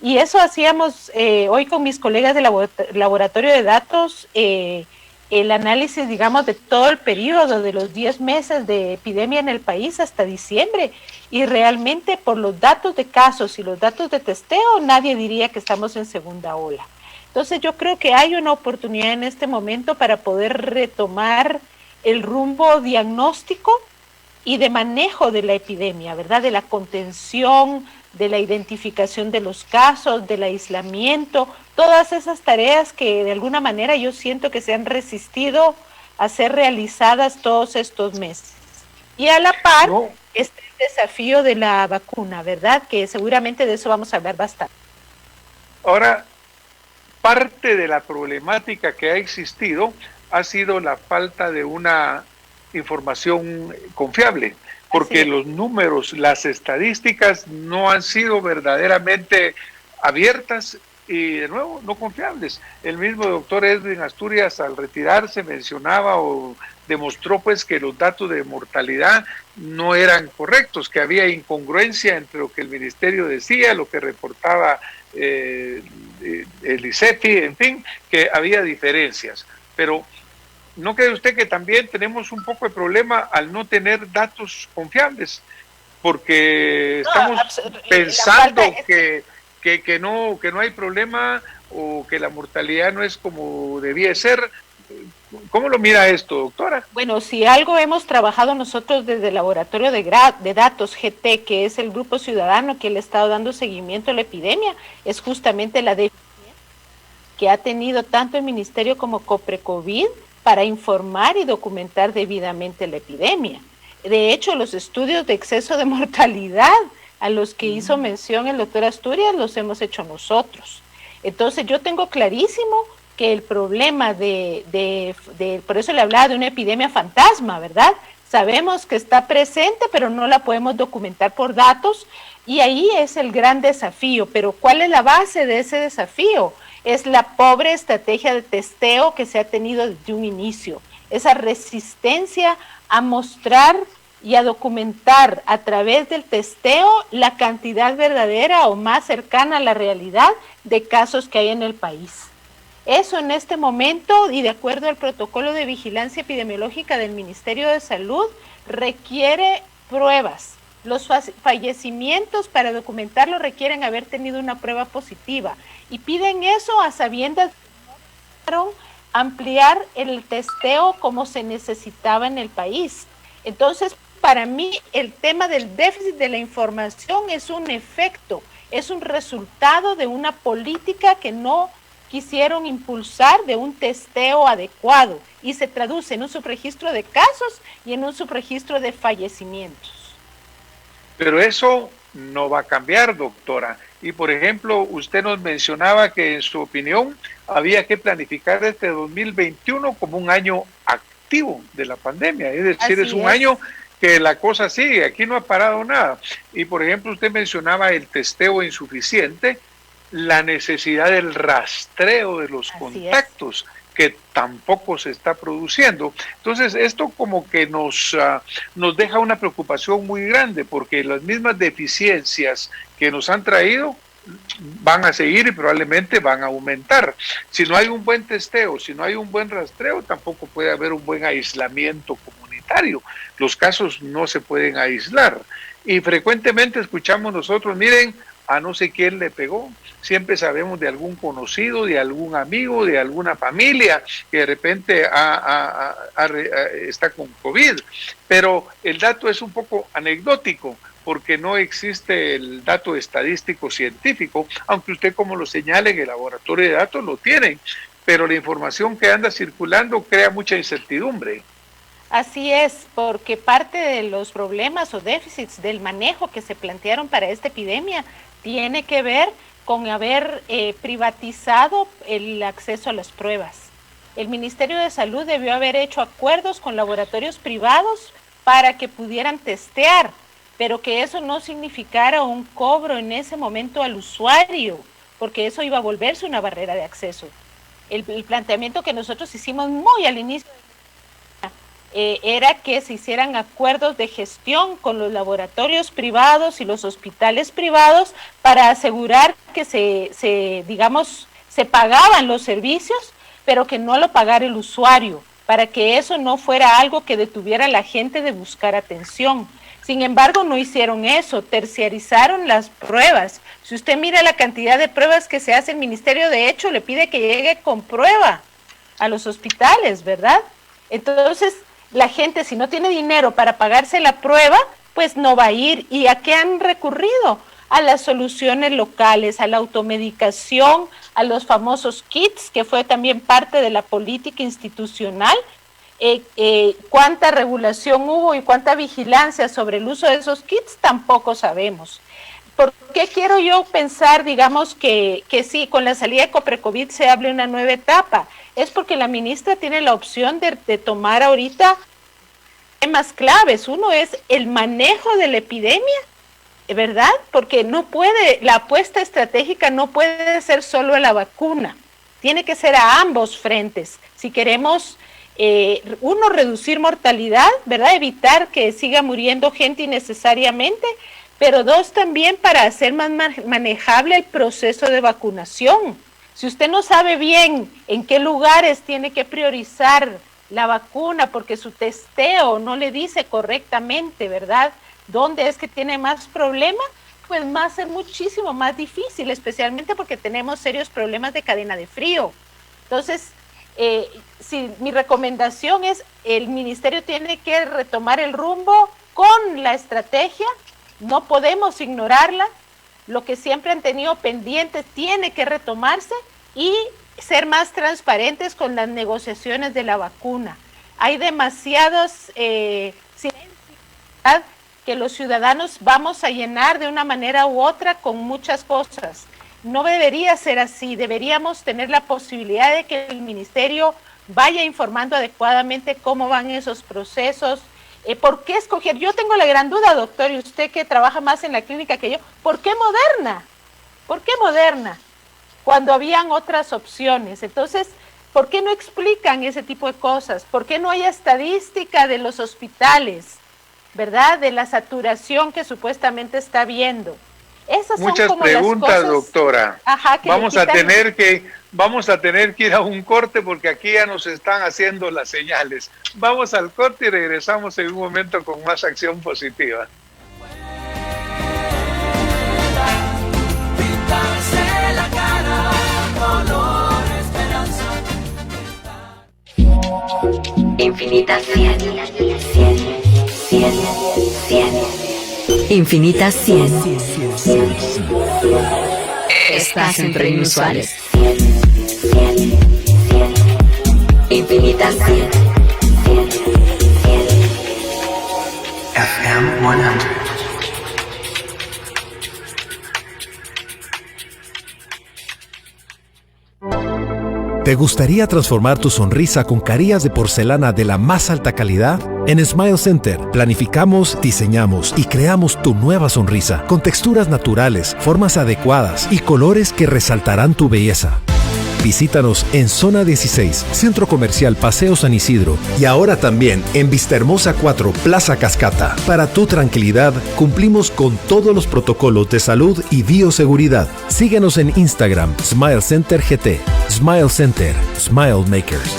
Y eso hacíamos hoy con mis colegas del laboratorio de datos, el análisis, digamos, de todo el periodo de los 10 meses de epidemia en el país hasta diciembre. Y realmente por los datos de casos y los datos de testeo, nadie diría que estamos en segunda ola. Entonces yo creo que hay una oportunidad en este momento para poder retomar el rumbo diagnóstico y de manejo de la epidemia, ¿verdad? De la contención, de la identificación de los casos, del aislamiento, todas esas tareas que de alguna manera yo siento que se han resistido a ser realizadas todos estos meses. Y a la par, este desafío de la vacuna, ¿verdad? Que seguramente de eso vamos a hablar bastante. Ahora, parte de la problemática que ha existido ha sido la falta de una información confiable, porque los números, las estadísticas no han sido verdaderamente abiertas y, de nuevo, no confiables. El mismo doctor Edwin Asturias, al retirarse, mencionaba o demostró pues que los datos de mortalidad no eran correctos, que había incongruencia entre lo que el ministerio decía, lo que reportaba el ICEFI, en fin, que había diferencias. Pero ¿no cree usted que también tenemos un poco de problema al no tener datos confiables? Porque estamos pensando que no hay problema o que la mortalidad no es como debía ser. ¿Cómo lo mira esto, doctora? Bueno, si algo hemos trabajado nosotros desde el laboratorio de datos GT, que es el grupo ciudadano que le ha estado dando seguimiento a la epidemia, es justamente la deficiencia que ha tenido tanto el Ministerio como COPRECOVID para informar y documentar debidamente la epidemia. De hecho, los estudios de exceso de mortalidad a los que hizo mención el doctor Asturias los hemos hecho nosotros. Entonces yo tengo clarísimo que el problema por eso le hablaba de una epidemia fantasma, ¿verdad? Sabemos que está presente, pero no la podemos documentar por datos, y ahí es el gran desafío. Pero ¿cuál es la base de ese desafío? Es la pobre estrategia de testeo que se ha tenido desde un inicio, esa resistencia a mostrar y a documentar a través del testeo la cantidad verdadera o más cercana a la realidad de casos que hay en el país. Eso en este momento, y de acuerdo al protocolo de vigilancia epidemiológica del Ministerio de Salud, requiere pruebas. Los fallecimientos para documentarlo requieren haber tenido una prueba positiva y piden eso a sabiendas de ampliar el testeo como se necesitaba en el país. Entonces, para mí, el tema del déficit de la información es un efecto, es un resultado de una política que no quisieron impulsar, de un testeo adecuado, y se traduce en un subregistro de casos y en un subregistro de fallecimientos. Pero eso no va a cambiar, doctora. Y por ejemplo, usted nos mencionaba que en su opinión había que planificar este 2021 como un año activo de la pandemia, es decir, es un año que la cosa sigue, aquí no ha parado nada. Y por ejemplo, usted mencionaba el testeo insuficiente, la necesidad del rastreo de los contactos, que tampoco se está produciendo. Entonces, esto como que nos deja una preocupación muy grande, porque las mismas deficiencias que nos han traído van a seguir y probablemente van a aumentar. Si no hay un buen testeo, si no hay un buen rastreo, tampoco puede haber un buen aislamiento comunitario. Los casos no se pueden aislar. Y frecuentemente escuchamos nosotros, miren, a no sé quién le pegó. Siempre sabemos de algún conocido, de algún amigo, de alguna familia que de repente está con COVID. Pero el dato es un poco anecdótico, porque no existe el dato estadístico científico, aunque usted, como lo señala en el laboratorio de datos, lo tienen, pero la información que anda circulando crea mucha incertidumbre. Así es, porque parte de los problemas o déficits del manejo que se plantearon para esta epidemia tiene que ver con haber privatizado el acceso a las pruebas. El Ministerio de Salud debió haber hecho acuerdos con laboratorios privados para que pudieran testear, pero que eso no significara un cobro en ese momento al usuario, porque eso iba a volverse una barrera de acceso. El planteamiento que nosotros hicimos muy al inicio era que se hicieran acuerdos de gestión con los laboratorios privados y los hospitales privados para asegurar que se pagaban los servicios, pero que no lo pagara el usuario, para que eso no fuera algo que detuviera a la gente de buscar atención. Sin embargo, no hicieron eso, terciarizaron las pruebas. Si usted mira la cantidad de pruebas que se hace, el Ministerio de hecho le pide que llegue con prueba a los hospitales, ¿verdad? Entonces, la gente, si no tiene dinero para pagarse la prueba, pues no va a ir. ¿Y a qué han recurrido? A las soluciones locales, a la automedicación, a los famosos kits, que fue también parte de la política institucional. Cuánta regulación hubo y cuánta vigilancia sobre el uso de esos kits, tampoco sabemos. ¿Por qué quiero yo pensar, digamos, que sí, con la salida de Coprecovid se abre una nueva etapa? Es porque la ministra tiene la opción de tomar ahorita temas claves. Uno es el manejo de la epidemia, ¿verdad? Porque no puede, la apuesta estratégica no puede ser solo a la vacuna, tiene que ser a ambos frentes. Si queremos, uno, reducir mortalidad, ¿verdad? Evitar que siga muriendo gente innecesariamente, pero dos, también para hacer más manejable el proceso de vacunación. Si usted no sabe bien en qué lugares tiene que priorizar la vacuna porque su testeo no le dice correctamente, ¿verdad?, dónde es que tiene más problema, pues va a ser muchísimo más difícil, especialmente porque tenemos serios problemas de cadena de frío. Entonces, mi recomendación es, el ministerio tiene que retomar el rumbo con la estrategia, no podemos ignorarla, lo que siempre han tenido pendiente tiene que retomarse y ser más transparentes con las negociaciones de la vacuna. Hay demasiados silencios que los ciudadanos vamos a llenar de una manera u otra con muchas cosas. No debería ser así, deberíamos tener la posibilidad de que el ministerio vaya informando adecuadamente cómo van esos procesos. ¿Por qué escoger? Yo tengo la gran duda, doctor, y usted que trabaja más en la clínica que yo, ¿por qué Moderna? ¿Por qué Moderna? Cuando habían otras opciones. Entonces, ¿por qué no explican ese tipo de cosas? ¿Por qué no hay estadística de los hospitales, verdad? De la saturación que supuestamente está habiendo. Esas muchas son como preguntas, las cosas, doctora. Ajá, vamos a tener que ir a un corte porque aquí ya nos están haciendo las señales. Vamos al corte y regresamos en un momento con más acción positiva. Infinita 100, 100, 100, 100. Infinita 100. Estás entre inusuales. Infinita 100. FM 100. ¿Te gustaría transformar tu sonrisa con carillas de porcelana de la más alta calidad? En Smile Center planificamos, diseñamos y creamos tu nueva sonrisa con texturas naturales, formas adecuadas y colores que resaltarán tu belleza. Visítanos en Zona 16, Centro Comercial Paseo San Isidro y ahora también en Vistahermosa 4, Plaza Cascata. Para tu tranquilidad, cumplimos con todos los protocolos de salud y bioseguridad. Síguenos en Instagram, Smile Center GT. Smile Center, Smile Makers.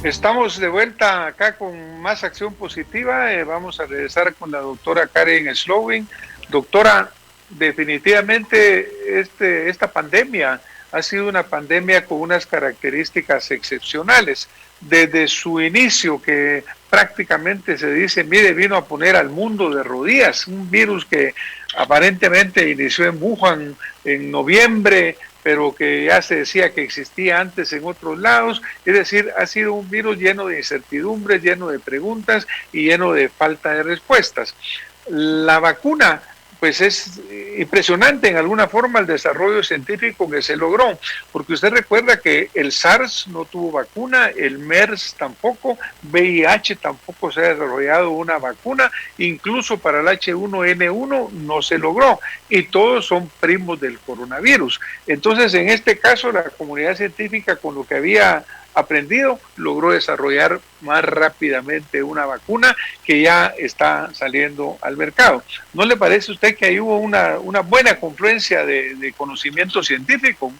Estamos de vuelta acá con más acción positiva. Vamos a regresar con la doctora Karen Slowin. Doctora, definitivamente esta pandemia ha sido una pandemia con unas características excepcionales. Desde su inicio, que prácticamente se dice, mire, vino a poner al mundo de rodillas, un virus que aparentemente inició en Wuhan en noviembre, pero que ya se decía que existía antes en otros lados. Es decir, ha sido un virus lleno de incertidumbres, lleno de preguntas y lleno de falta de respuestas. La vacuna pues es impresionante en alguna forma el desarrollo científico que se logró, porque usted recuerda que el SARS no tuvo vacuna, el MERS tampoco, VIH tampoco se ha desarrollado una vacuna, incluso para el H1N1 no se logró, y todos son primos del coronavirus. Entonces, en este caso, la comunidad científica, con lo que había aprendido, logró desarrollar más rápidamente una vacuna que ya está saliendo al mercado. ¿No le parece a usted que ahí hubo una buena confluencia de conocimiento científico?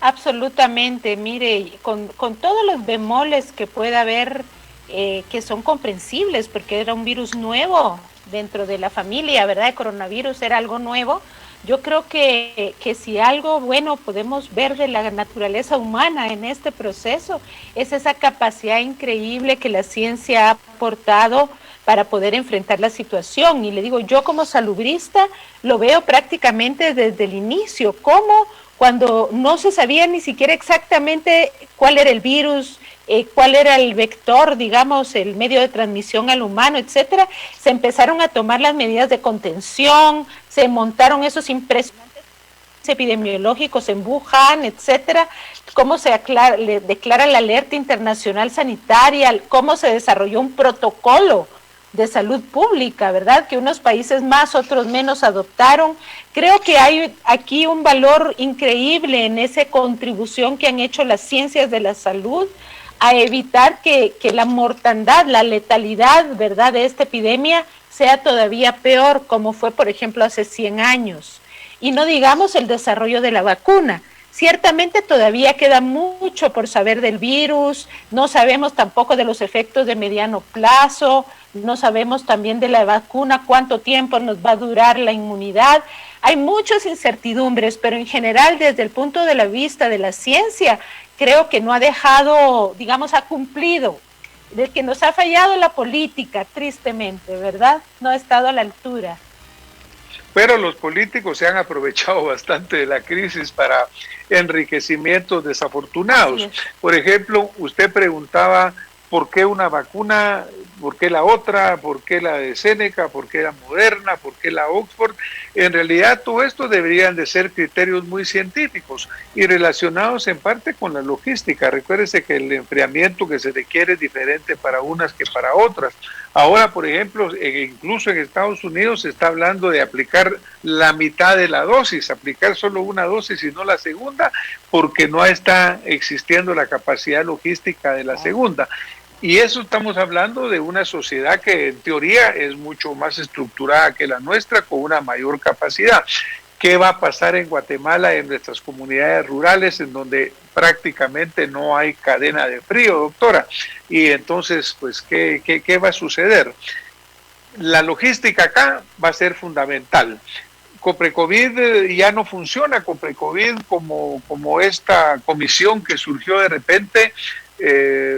Absolutamente, mire, con todos los bemoles que pueda haber, que son comprensibles, porque era un virus nuevo dentro de la familia, ¿verdad? El coronavirus era algo nuevo. Yo creo que si algo bueno podemos ver de la naturaleza humana en este proceso, es esa capacidad increíble que la ciencia ha aportado para poder enfrentar la situación. Y le digo, yo como salubrista lo veo prácticamente desde el inicio, como cuando no se sabía ni siquiera exactamente cuál era el virus, cuál era el vector, digamos, el medio de transmisión al humano, etcétera, se empezaron a tomar las medidas de contención, se montaron esos impresionantes epidemiológicos en Wuhan, etcétera, cómo se declara la alerta internacional sanitaria, cómo se desarrolló un protocolo de salud pública, ¿verdad? Que unos países más, otros menos adoptaron. Creo que hay aquí un valor increíble en esa contribución que han hecho las ciencias de la salud a evitar que la mortandad, la letalidad, ¿verdad?, de esta epidemia sea todavía peor, como fue, por ejemplo, hace 100 años. Y no digamos el desarrollo de la vacuna. Ciertamente todavía queda mucho por saber del virus, no sabemos tampoco de los efectos de mediano plazo, no sabemos también de la vacuna, cuánto tiempo nos va a durar la inmunidad. Hay muchas incertidumbres, pero en general, desde el punto de la vista de la ciencia, creo que no ha dejado, digamos, ha cumplido. Del que nos ha fallado la política, tristemente, ¿verdad? No ha estado a la altura. Pero los políticos se han aprovechado bastante de la crisis para enriquecimientos desafortunados. Por ejemplo, usted preguntaba por qué una vacuna, por qué la otra, por qué la de Seneca, por qué la Moderna, por qué la Oxford. En realidad todo esto deberían de ser criterios muy científicos y relacionados en parte con la logística. Recuérdese que el enfriamiento que se requiere es diferente para unas que para otras. Ahora, por ejemplo, incluso en Estados Unidos se está hablando de aplicar la mitad de la dosis, aplicar solo una dosis y no la segunda, porque no está existiendo la capacidad logística de la segunda. Y eso estamos hablando de una sociedad que en teoría es mucho más estructurada que la nuestra, con una mayor capacidad. ¿Qué va a pasar en Guatemala, en nuestras comunidades rurales, en donde prácticamente no hay cadena de frío, doctora? Y entonces, pues, ¿qué va a suceder? La logística acá va a ser fundamental. Coprecovid ya no funciona, Coprecovid como esta comisión que surgió de repente,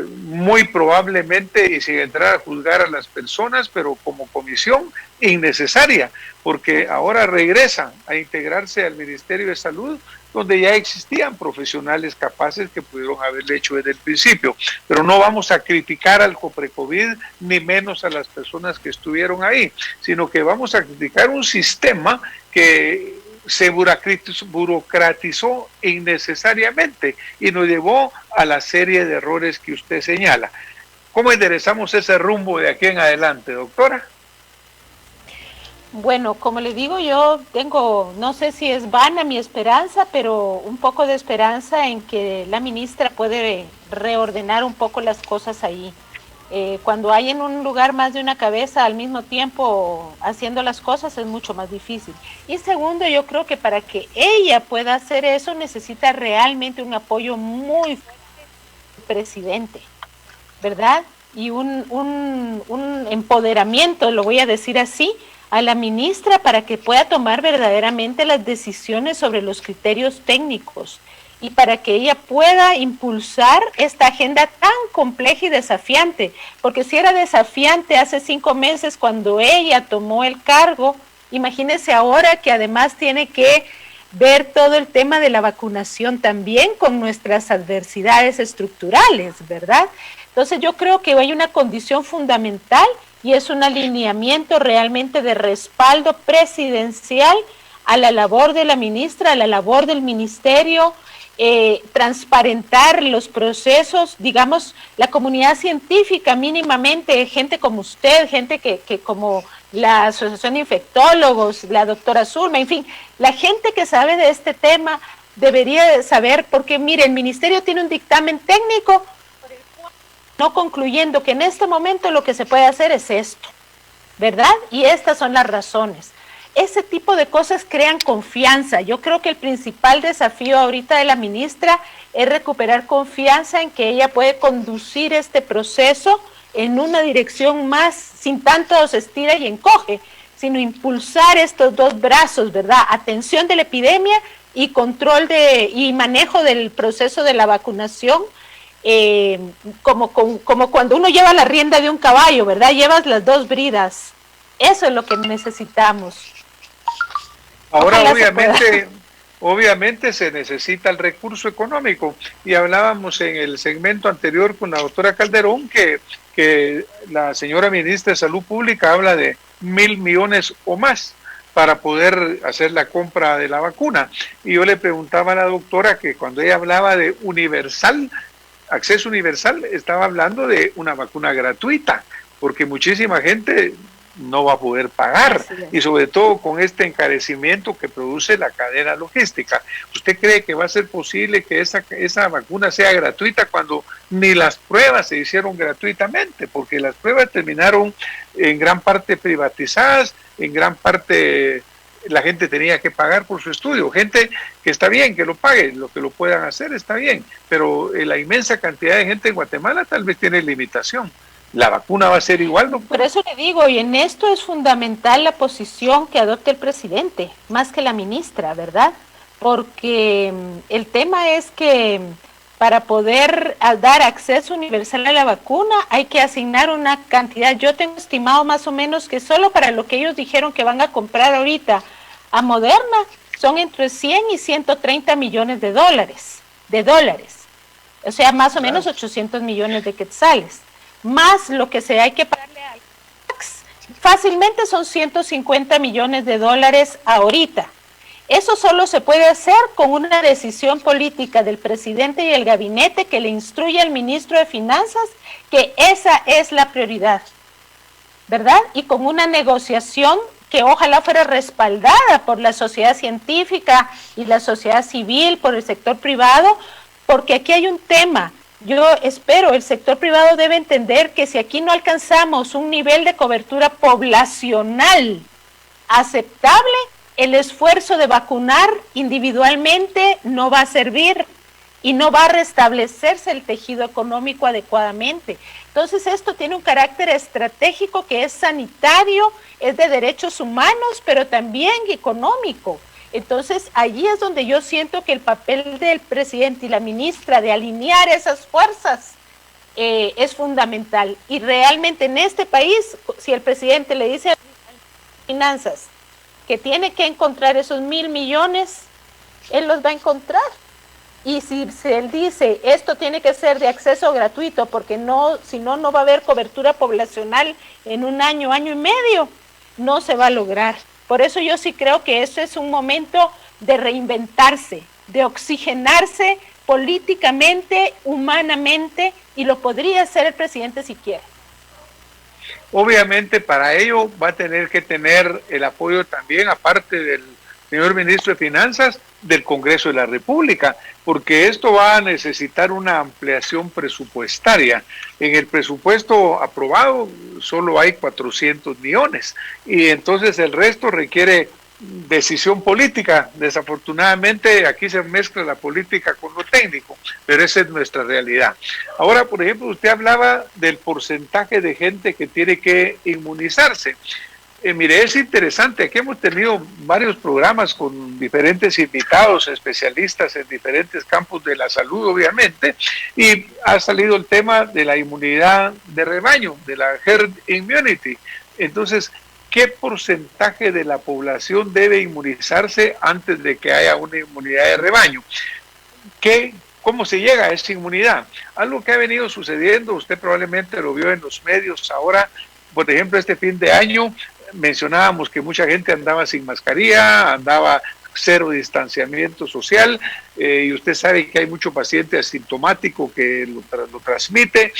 muy probablemente, y sin entrar a juzgar a las personas, pero como comisión innecesaria, porque ahora regresa a integrarse al Ministerio de Salud, donde ya existían profesionales capaces que pudieron haberlo hecho desde el principio. Pero no vamos a criticar al Coprecovid, ni menos a las personas que estuvieron ahí, sino que vamos a criticar un sistema que se burocratizó innecesariamente y nos llevó a la serie de errores que usted señala. ¿Cómo enderezamos ese rumbo de aquí en adelante, doctora? Bueno, como le digo, yo tengo, no sé si es vana mi esperanza, pero un poco de esperanza en que la ministra puede reordenar un poco las cosas ahí. Cuando hay en un lugar más de una cabeza al mismo tiempo haciendo las cosas es mucho más difícil. Y segundo, yo creo que para que ella pueda hacer eso necesita realmente un apoyo muy fuerte del presidente, ¿verdad? Y un empoderamiento, lo voy a decir así, a la ministra para que pueda tomar verdaderamente las decisiones sobre los criterios técnicos y para que ella pueda impulsar esta agenda tan compleja y desafiante, porque si era desafiante hace 5 meses cuando ella tomó el cargo, imagínese ahora que además tiene que ver todo el tema de la vacunación también con nuestras adversidades estructurales, ¿verdad? Entonces yo creo que hay una condición fundamental y es un alineamiento realmente de respaldo presidencial a la labor de la ministra, a la labor del ministerio, transparentar los procesos, digamos, la comunidad científica mínimamente, gente como usted, gente que como la Asociación de Infectólogos, la doctora Zulma, en fin, la gente que sabe de este tema debería de saber, porque mire, el ministerio tiene un dictamen técnico no concluyendo que en este momento lo que se puede hacer es esto, ¿verdad? Y estas son las razones. Ese tipo de cosas crean confianza. Yo creo que el principal desafío ahorita de la ministra es recuperar confianza en que ella puede conducir este proceso en una dirección más, sin tanto se estira y encoge, sino impulsar estos dos brazos, ¿verdad? Atención de la epidemia y control y manejo del proceso de la vacunación, como cuando uno lleva la rienda de un caballo, ¿verdad? Llevas las dos bridas. Eso es lo que necesitamos. Ahora, obviamente se necesita el recurso económico, y hablábamos en el segmento anterior con la doctora Calderón que la señora ministra de Salud Pública habla de 1,000 millones o más para poder hacer la compra de la vacuna. Y yo le preguntaba a la doctora que cuando ella hablaba de universal, acceso universal, estaba hablando de una vacuna gratuita, porque muchísima gente no va a poder pagar, y sobre todo con este encarecimiento que produce la cadena logística. ¿Usted cree que va a ser posible que esa vacuna sea gratuita cuando ni las pruebas se hicieron gratuitamente? Porque las pruebas terminaron en gran parte privatizadas, en gran parte la gente tenía que pagar por su estudio. Gente que está bien que lo pague, lo que lo puedan hacer está bien, pero la inmensa cantidad de gente en Guatemala tal vez tiene limitación. ¿La vacuna va a ser igual, doctor? Por eso le digo, y en esto es fundamental la posición que adopte el presidente, más que la ministra, ¿verdad? Porque el tema es que para poder dar acceso universal a la vacuna hay que asignar una cantidad. Yo tengo estimado más o menos que solo para lo que ellos dijeron que van a comprar ahorita a Moderna son entre 100 y 130 millones de dólares. O sea, más o menos 800 millones de quetzales. Más lo que hay que pagarle al tax, fácilmente son 150 millones de dólares ahorita. Eso solo se puede hacer con una decisión política del presidente y el gabinete que le instruye al ministro de Finanzas que esa es la prioridad, ¿verdad? Y con una negociación que ojalá fuera respaldada por la sociedad científica y la sociedad civil, por el sector privado, porque aquí hay un tema. Yo espero, el sector privado debe entender que si aquí no alcanzamos un nivel de cobertura poblacional aceptable, el esfuerzo de vacunar individualmente no va a servir y no va a restablecerse el tejido económico adecuadamente. Entonces esto tiene un carácter estratégico que es sanitario, es de derechos humanos, pero también económico. Entonces, allí es donde yo siento que el papel del presidente y la ministra de alinear esas fuerzas es fundamental. Y realmente en este país, si el presidente le dice a las finanzas que tiene que encontrar esos 1,000 millones, él los va a encontrar. Y si él dice, esto tiene que ser de acceso gratuito, porque si no, no va a haber cobertura poblacional en un año, año y medio, no se va a lograr. Por eso yo sí creo que eso es un momento de reinventarse, de oxigenarse políticamente, humanamente, y lo podría hacer el presidente si quiere. Obviamente para ello va a tener que tener el apoyo también, aparte del señor ministro de Finanzas, del Congreso de la República, porque esto va a necesitar una ampliación presupuestaria. En el presupuesto aprobado solo hay 400 millones y entonces el resto requiere decisión política. Desafortunadamente aquí se mezcla la política con lo técnico, pero esa es nuestra realidad. Ahora, por ejemplo, usted hablaba del porcentaje de gente que tiene que inmunizarse. Mire, es interesante, aquí hemos tenido varios programas con diferentes invitados, especialistas en diferentes campos de la salud, obviamente, y ha salido el tema de la inmunidad de rebaño, de la herd immunity. Entonces, ¿qué porcentaje de la población debe inmunizarse antes de que haya una inmunidad de rebaño? ¿Cómo se llega a esa inmunidad? Algo que ha venido sucediendo, usted probablemente lo vio en los medios ahora, Por ejemplo, este fin de año mencionábamos que mucha gente andaba sin mascarilla, andaba cero distanciamiento social, y usted sabe que hay mucho paciente asintomático que lo transmite.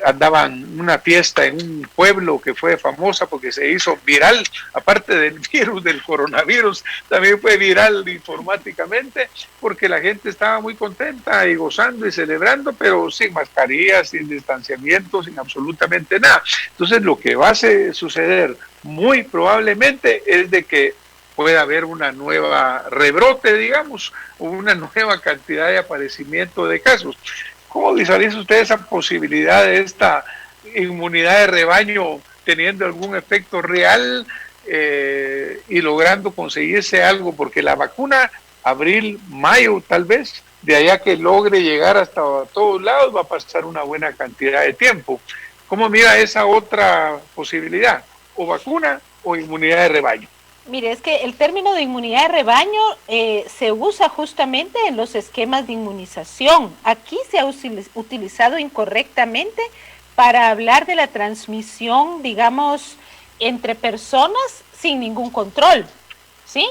Andaban en una fiesta en un pueblo que fue famosa porque se hizo viral, aparte del virus, del coronavirus, también fue viral informáticamente, porque la gente estaba muy contenta y gozando y celebrando, pero sin mascarillas, sin distanciamiento, sin absolutamente nada. Entonces lo que va a suceder muy probablemente es de que puede haber una nueva rebrote, digamos, o una nueva cantidad de aparecimiento de casos. ¿Cómo visualiza usted esa posibilidad de esta inmunidad de rebaño teniendo algún efecto real y logrando conseguirse algo? Porque la vacuna, abril, mayo tal vez, de allá que logre llegar hasta todos lados, va a pasar una buena cantidad de tiempo. ¿Cómo mira esa otra posibilidad? ¿O vacuna o inmunidad de rebaño? Mire, es que el término de inmunidad de rebaño se usa justamente en los esquemas de inmunización. Aquí se ha utilizado incorrectamente para hablar de la transmisión, digamos, entre personas sin ningún control, ¿sí?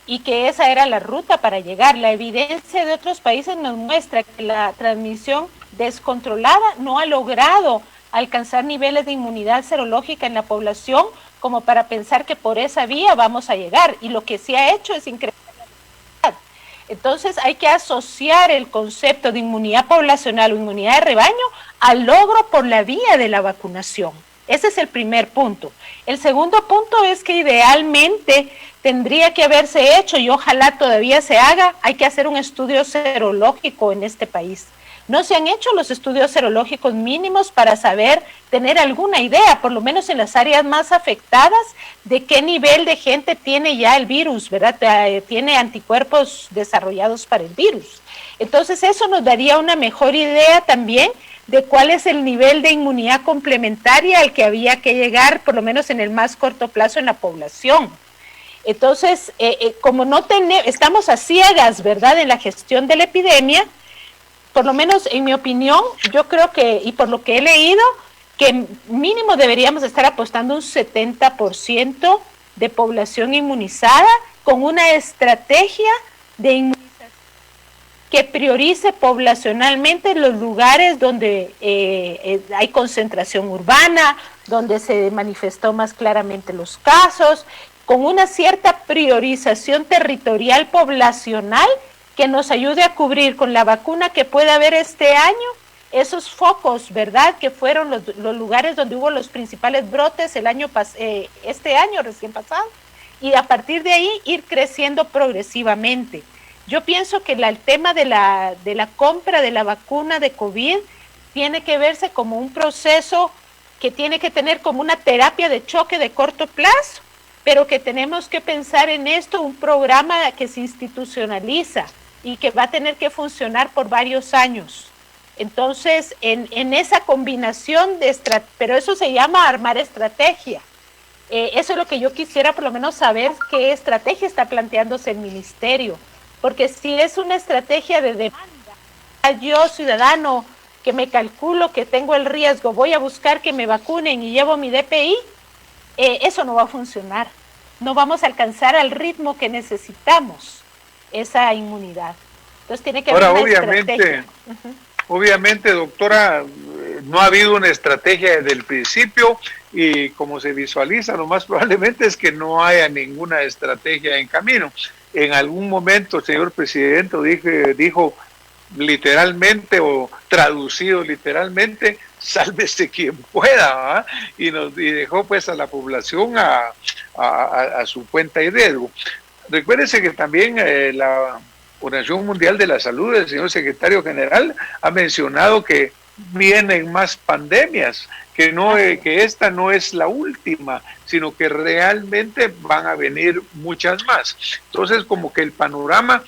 Y que esa era la ruta para llegar. La evidencia de otros países nos muestra que la transmisión descontrolada no ha logrado alcanzar niveles de inmunidad serológica en la población como para pensar que por esa vía vamos a llegar, y lo que se ha hecho es incrementar la inmunidad. Entonces hay que asociar el concepto de inmunidad poblacional o inmunidad de rebaño al logro por la vía de la vacunación. Ese es el primer punto. El segundo punto es que idealmente tendría que haberse hecho, y ojalá todavía se haga, hay que hacer un estudio serológico en este país. No se han hecho los estudios serológicos mínimos para saber, tener alguna idea, por lo menos en las áreas más afectadas, de qué nivel de gente tiene ya el virus, ¿verdad? Tiene anticuerpos desarrollados para el virus. Entonces eso nos daría una mejor idea también de cuál es el nivel de inmunidad complementaria al que había que llegar, por lo menos en el más corto plazo en la población. Entonces, como no estamos a ciegas, ¿verdad?, en la gestión de la epidemia, por lo menos en mi opinión, yo creo que, y por lo que he leído, que mínimo deberíamos estar apostando un 70% de población inmunizada con una estrategia de inmunización que priorice poblacionalmente los lugares donde hay concentración urbana, donde se manifestó más claramente los casos, con una cierta priorización territorial poblacional que nos ayude a cubrir con la vacuna que pueda haber este año esos focos, ¿verdad?, que fueron los lugares donde hubo los principales brotes este año recién pasado, y a partir de ahí ir creciendo progresivamente. Yo pienso que el tema de la compra de la vacuna de COVID tiene que verse como un proceso que tiene que tener como una terapia de choque de corto plazo, pero que tenemos que pensar en esto, un programa que se institucionaliza y que va a tener que funcionar por varios años. Entonces, en esa combinación pero eso se llama armar estrategia. Eso es lo que yo quisiera por lo menos saber, qué estrategia está planteándose el ministerio, porque si es una estrategia de demanda, yo ciudadano que me calculo que tengo el riesgo, voy a buscar que me vacunen y llevo mi DPI, eso no va a funcionar. No vamos a alcanzar al ritmo que necesitamos esa inmunidad. Entonces tiene que haber una estrategia. Obviamente, doctora, no ha habido una estrategia desde el principio, y como se visualiza, lo más probablemente es que no haya ninguna estrategia en camino. En algún momento el señor presidente dijo literalmente, o traducido literalmente, sálvese quien pueda, ¿verdad? Y dejó pues a la población a su cuenta y riesgo. Recuérdense que también la Organización Mundial de la Salud, el señor secretario general, ha mencionado que vienen más pandemias, que esta no es la última, sino que realmente van a venir muchas más. Entonces, como que el panorama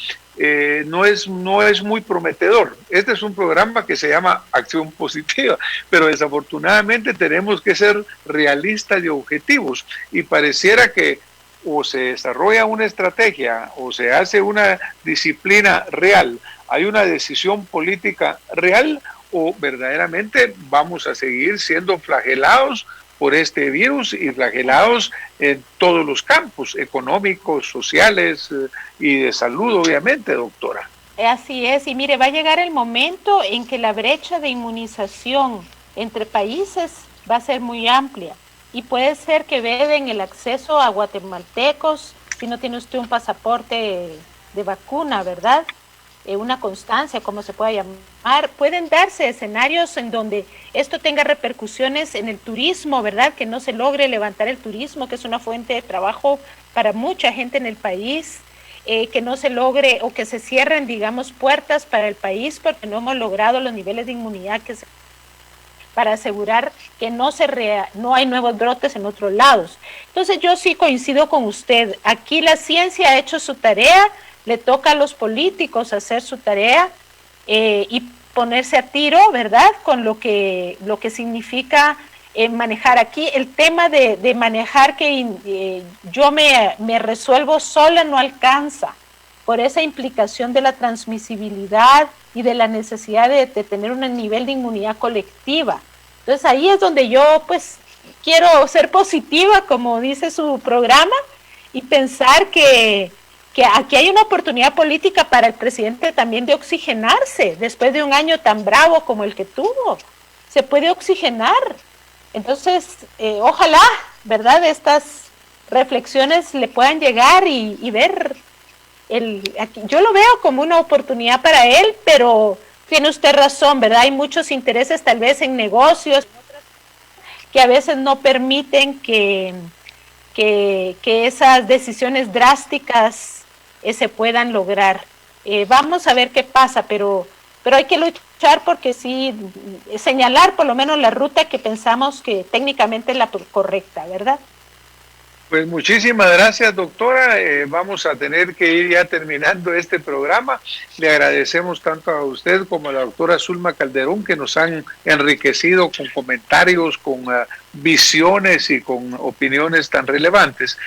no es muy prometedor. Este es un programa que se llama Acción Positiva, pero desafortunadamente tenemos que ser realistas y objetivos, y pareciera que o se desarrolla una estrategia o se hace una disciplina real, hay una decisión política real, o verdaderamente vamos a seguir siendo flagelados por este virus y flagelados en todos los campos, económicos, sociales y de salud, obviamente, doctora. Así es, y mire, va a llegar el momento en que la brecha de inmunización entre países va a ser muy amplia y puede ser que veden el acceso a guatemaltecos si no tiene usted un pasaporte de vacuna, ¿verdad? Una constancia, como se pueda llamar. Pueden darse escenarios en donde esto tenga repercusiones en el turismo, ¿verdad? Que no se logre levantar el turismo, que es una fuente de trabajo para mucha gente en el país. Que no se logre o que se cierren, digamos, puertas para el país porque no hemos logrado los niveles de inmunidad para asegurar que no hay nuevos brotes en otros lados. Entonces yo sí coincido con usted. Aquí la ciencia ha hecho su tarea, le toca a los políticos hacer su tarea y ponerse a tiro, ¿verdad? Con lo que significa manejar aquí. El tema de manejar que yo me resuelvo sola no alcanza por esa implicación de la transmisibilidad y de la necesidad de tener un nivel de inmunidad colectiva. Entonces ahí es donde yo pues quiero ser positiva, como dice su programa, y pensar que aquí hay una oportunidad política para el presidente también de oxigenarse después de un año tan bravo como el que tuvo. Se puede oxigenar. Entonces, ojalá, ¿verdad?, estas reflexiones le puedan llegar y ver, aquí, yo lo veo como una oportunidad para él, pero tiene usted razón, ¿verdad? Hay muchos intereses tal vez en negocios que a veces no permiten que esas decisiones drásticas se puedan lograr. Vamos a ver qué pasa, pero hay que luchar porque sí, señalar por lo menos la ruta que pensamos que técnicamente es la correcta, ¿verdad? Pues muchísimas gracias, doctora. Vamos a tener que ir ya terminando este programa. Le agradecemos tanto a usted como a la doctora Zulma Calderón, que nos han enriquecido con comentarios, con visiones y con opiniones tan relevantes.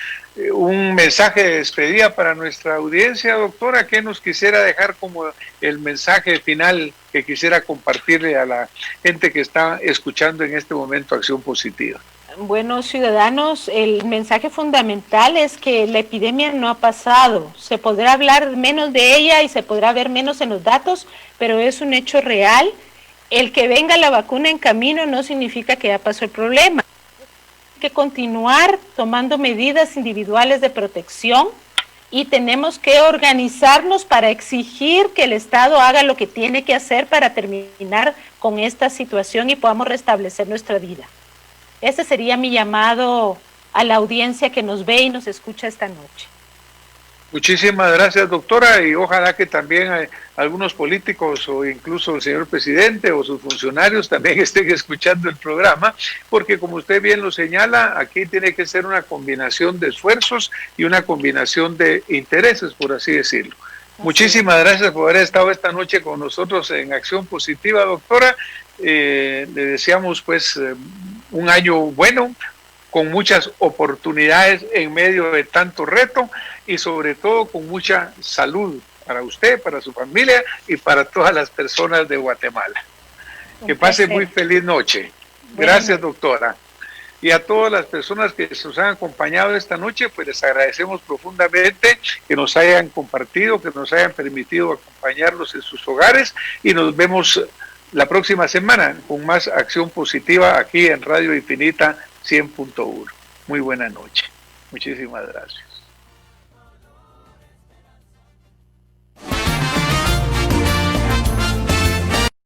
Un mensaje de despedida para nuestra audiencia, doctora. ¿Qué nos quisiera dejar como el mensaje final que quisiera compartirle a la gente que está escuchando en este momento Acción Positiva? Bueno, ciudadanos, el mensaje fundamental es que la epidemia no ha pasado. Se podrá hablar menos de ella y se podrá ver menos en los datos, pero es un hecho real. El que venga la vacuna en camino no significa que ya pasó el problema. Hay que continuar tomando medidas individuales de protección y tenemos que organizarnos para exigir que el Estado haga lo que tiene que hacer para terminar con esta situación y podamos restablecer nuestra vida. Ese sería mi llamado a la audiencia que nos ve y nos escucha esta noche. Muchísimas gracias, doctora, y ojalá que también algunos políticos o incluso el señor presidente o sus funcionarios también estén escuchando el programa, porque como usted bien lo señala, aquí tiene que ser una combinación de esfuerzos y una combinación de intereses, por así decirlo. Muchísimas gracias por haber estado esta noche con nosotros en Acción Positiva, doctora. Le deseamos pues un año bueno, con muchas oportunidades en medio de tanto reto y sobre todo con mucha salud para usted, para su familia y para todas las personas de Guatemala. Que pase muy feliz noche. Gracias, doctora. Y a todas las personas que nos han acompañado esta noche, pues les agradecemos profundamente que nos hayan compartido, que nos hayan permitido acompañarlos en sus hogares y nos vemos la próxima semana con más Acción Positiva aquí en Radio Infinita 100.1. Muy buena noche. Muchísimas gracias.